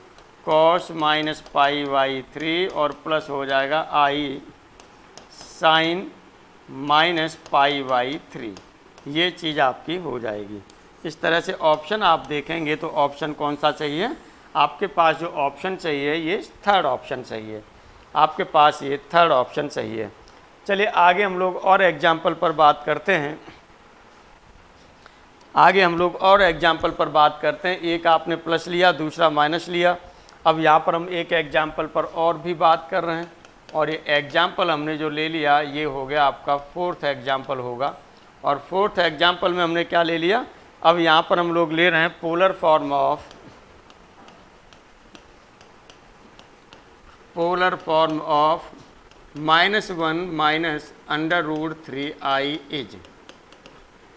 cos -π/3 और प्लस हो जाएगा i sin -π/3, ये चीज़ आपकी हो जाएगी। इस तरह से ऑप्शन आप देखेंगे तो ऑप्शन कौन सा चाहिए, आपके पास जो ऑप्शन चाहिए ये थर्ड ऑप्शन चाहिए, आपके पास ये थर्ड ऑप्शन चाहिए। चलिए आगे हम लोग और एग्जाम्पल पर बात करते हैं। एक आपने प्लस लिया, दूसरा माइनस लिया। अब यहाँ पर हम एक एग्जाम्पल पर और भी बात कर रहे हैं, और ये एग्जाम्पल हमने जो ले लिया ये हो गया आपका फोर्थ एग्जाम्पल होगा। और फोर्थ एग्जाम्पल में हमने क्या ले लिया, अब यहाँ पर हम लोग ले रहे हैं polar form of -1 -√3i is,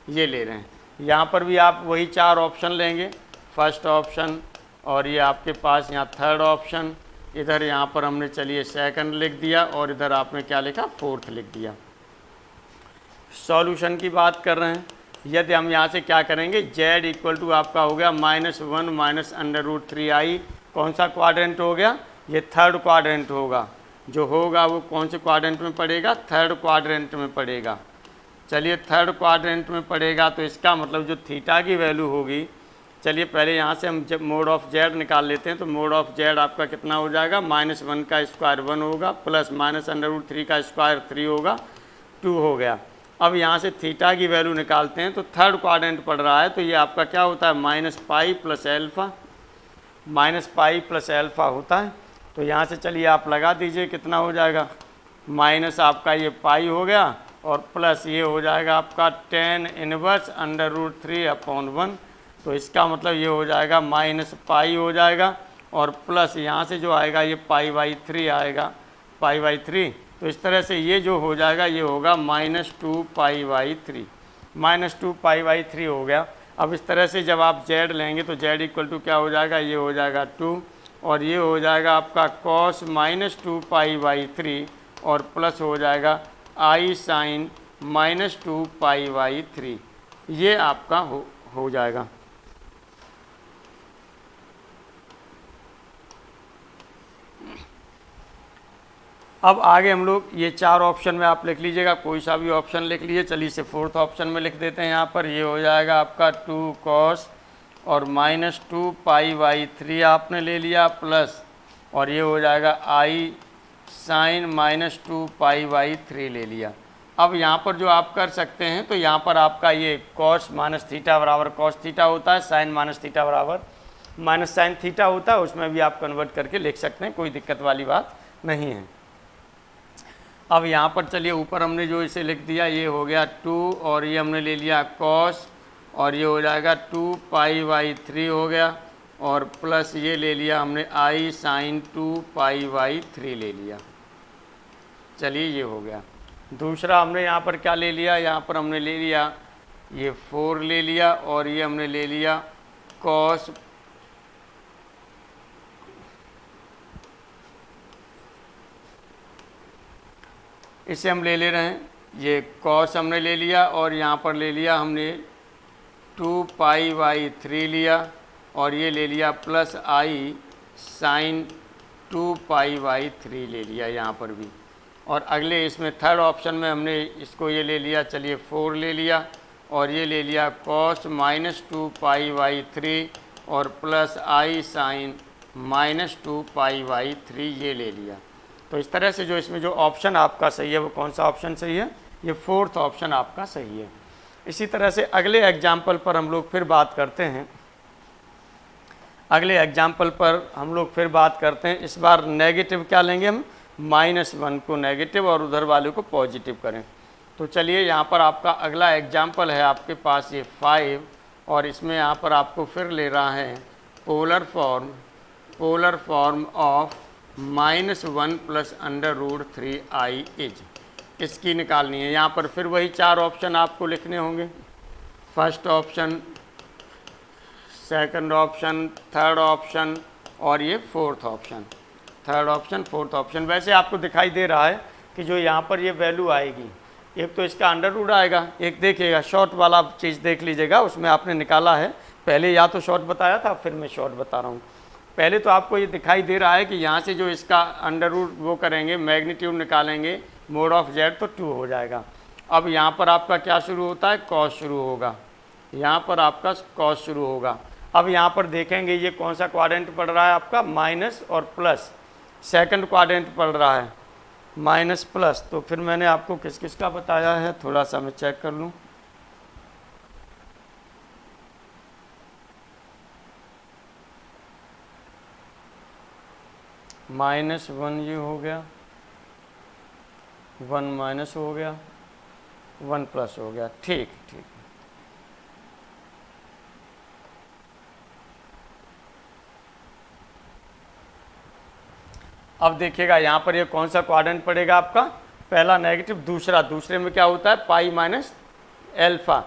ये ले रहे हैं। यहाँ पर भी आप वही 4 ऑप्शन लेंगे, फर्स्ट ऑप्शन और ये आपके पास यहाँ थर्ड ऑप्शन, इधर यहाँ पर हमने चलिए सेकंड लिख दिया और इधर आपने क्या लिखा, फोर्थ लिख दिया। सॉल्यूशन की बात कर रहे हैं, यदि हम यहाँ से क्या करेंगे, z इक्वल टू आपका हो गया -1 -√3i, कौन सा क्वाड्रेंट हो गया, ये थर्ड क्वाड्रेंट होगा, जो होगा वो कौन से क्वाड्रेंट में पड़ेगा, थर्ड क्वाड्रेंट में पड़ेगा। चलिए थर्ड क्वाड्रेंट में पड़ेगा तो इसका मतलब जो थीटा की वैल्यू होगी, चलिए पहले यहाँ से हम जब मोड ऑफ जेड निकाल लेते हैं तो मोड ऑफ जेड आपका कितना हो जाएगा, -1 का स्क्वायर 1 होगा प्लस -√3 का स्क्वायर 3 होगा, 2 हो गया। अब यहाँ से थीटा की वैल्यू निकालते हैं तो थर्ड क्वाड्रेंट पड़ रहा है तो ये आपका क्या होता है, -पाई प्लस एल्फ़ा होता है। तो यहाँ से चलिए आप लगा दीजिए कितना हो जाएगा, माइनस आपका ये पाई हो गया और प्लस ये हो जाएगा आपका tan इनवर्स √3/1। तो इसका मतलब ये हो जाएगा -पाई हो जाएगा और प्लस यहाँ से जो आएगा ये π/3 आएगा, π/3। तो इस तरह से ये जो हो जाएगा ये होगा -2 π/3, -2 π/3 हो गया। अब इस तरह से जब आप z लेंगे तो z इक्वल टू क्या हो जाएगा, ये हो जाएगा 2 और ये हो जाएगा आपका cos -2 π/3 और प्लस हो जाएगा i sin -2 π/3, ये आपका हो जाएगा। अब आगे हम लोग ये 4 ऑप्शन में आप लिख लीजिएगा, कोई सा भी ऑप्शन लिख लीजिए। चलिए इसे फोर्थ ऑप्शन में लिख देते हैं। यहाँ पर ये हो जाएगा आपका 2 cos और -2 π/3 आपने ले लिया प्लस और ये हो जाएगा i sin -2 π/3 ले लिया। अब यहाँ पर जो आप कर सकते हैं तो यहाँ पर आपका ये cos -थीटा बराबर cos थीटा होता है, sin -थीटा बराबर -sin थीटा होता है, उसमें भी आप कन्वर्ट करके लिख सकते हैं, कोई दिक्कत वाली बात नहीं है। अब यहाँ पर चलिए ऊपर हमने जो इसे लिख दिया ये हो गया 2 और ये हमने ले लिया cos और ये हो जाएगा 2 π/3 हो गया और प्लस ये ले लिया हमने i sin 2 π/3 ले लिया। चलिए ये हो गया। दूसरा हमने यहाँ पर क्या ले लिया, यहाँ पर हमने ले लिया ये 4 ले लिया और ये हमने ले लिया cos इसे हम ले रहे हैं, ये cos हमने ले लिया और यहाँ पर ले लिया हमने 2 π/3 लिया और ये ले लिया प्लस i sin 2 π/3 ले लिया यहाँ पर भी। और अगले इसमें थर्ड ऑप्शन में हमने इसको ये ले लिया, चलिए 4 ले लिया और ये ले लिया cos -2 π/3 और प्लस i sin -2 π/3 ये ले लिया। तो इस तरह से जो इसमें जो ऑप्शन आपका सही है वो कौन सा ऑप्शन सही है, ये फोर्थ ऑप्शन आपका सही है। इसी तरह से अगले एग्जाम्पल पर हम लोग फिर बात करते हैं। अगले एग्जाम्पल पर हम लोग फिर बात करते हैं। इस बार नेगेटिव क्या लेंगे हम, -1 को नेगेटिव और उधर वाले को पॉजिटिव करें। तो चलिए यहाँ पर आपका अगला एग्जाम्पल है आपके पास ये 5 और इसमें यहाँ पर आपको फिर ले रहा है polar form of -1 + √3i is, इसकी निकालनी है। यहाँ पर फिर वही 4 ऑप्शन आपको लिखने होंगे, first option, second option, third option और ये fourth option, third option fourth option. वैसे आपको दिखाई दे रहा है कि जो यहाँ पर ये वैल्यू आएगी, एक तो इसका अंडर आएगा, एक देखिएगा शॉर्ट वाला चीज़ देख लीजिएगा, उसमें आपने निकाला है। पहले या तो शॉर्ट बताया था, फिर मैं शॉर्ट बता रहा हूँ। पहले तो आपको ये दिखाई दे रहा है कि यहाँ से जो इसका अंडर रूट वो करेंगे, मैग्नीट्यूड निकालेंगे, मोड ऑफ जेड तो 2 हो जाएगा। अब यहाँ पर आपका क्या शुरू होता है, कॉस शुरू होगा, यहाँ पर आपका कॉस शुरू होगा। अब यहाँ पर देखेंगे ये कौन सा क्वाड्रेंट पड़ रहा है आपका, माइनस और प्लस, सेकंड क्वाड्रेंट पड़ रहा है माइनस प्लस। तो फिर मैंने आपको किस किस का बताया है, थोड़ा सा मैं चेक कर लूँ। -1 ये हो गया 1 माइनस हो गया, 1 प्लस हो गया। ठीक ठीक। अब देखिएगा यहाँ पर ये कौन सा क्वाड्रेंट पड़ेगा आपका, पहला नेगेटिव, दूसरे में क्या होता है pi minus alpha,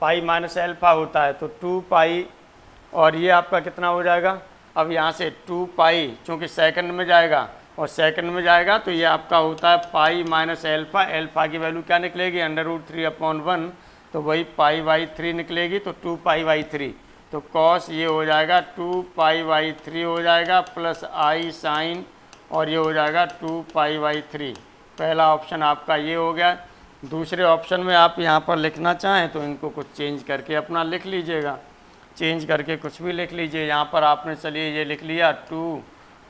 pi minus alpha होता है, तो 2 पाई, और ये आपका कितना हो जाएगा, अब यहाँ से 2 पाई चूँकि सेकंड में जाएगा और सेकंड में जाएगा तो ये आपका होता है पाई माइनस एल्फा, एल्फा की वैल्यू क्या निकलेगी √3/1, तो वही पाई/3 निकलेगी, तो 2 पाई/3, तो कॉस ये हो जाएगा 2 पाई/3 हो जाएगा प्लस आई साइन, और ये हो जाएगा 2 पाई/3। पहला ऑप्शन आपका ये हो गया। दूसरे ऑप्शन में आप यहाँ पर लिखना चाहें तो इनको कुछ चेंज करके अपना लिख लीजिएगा, चेंज करके कुछ भी लिख लीजिए। यहाँ पर आपने चलिए ये लिख लिया 2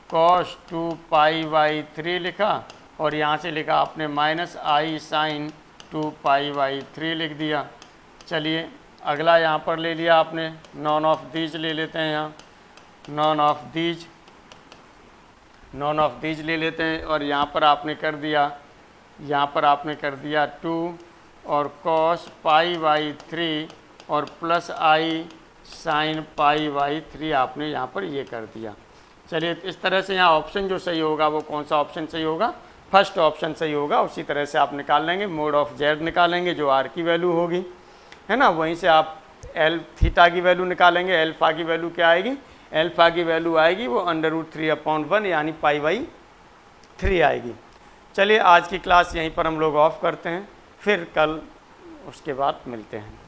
cos 2 पाई/3 लिखा, और यहाँ से लिखा आपने माइनस आई साइन 2 पाई/3 लिख दिया। चलिए अगला यहाँ पर ले लिया आपने, नॉन ऑफ दीज ले लेते हैं, यहाँ नॉन ऑफ दीज ले लेते हैं, और यहाँ पर आपने कर दिया, यहाँ पर आपने कर दिया 2 और cos पाई/3 और प्लस आई साइन पाई/3 आपने यहाँ पर ये कर दिया। चलिए इस तरह से यहाँ ऑप्शन जो सही होगा वो कौन सा ऑप्शन सही होगा, फर्स्ट ऑप्शन सही होगा। उसी तरह से आप निकाल लेंगे, मोड ऑफ जेड निकालेंगे जो आर की वैल्यू होगी, है ना, वहीं से आप एल थीटा की वैल्यू निकालेंगे। एल्फा की वैल्यू क्या आएगी, एल्फा की वैल्यू आएगी वो √3/1 यानी पाई/3 आएगी। चलिए आज की क्लास यहीं पर हम लोग ऑफ करते हैं, फिर कल उसके बाद मिलते हैं।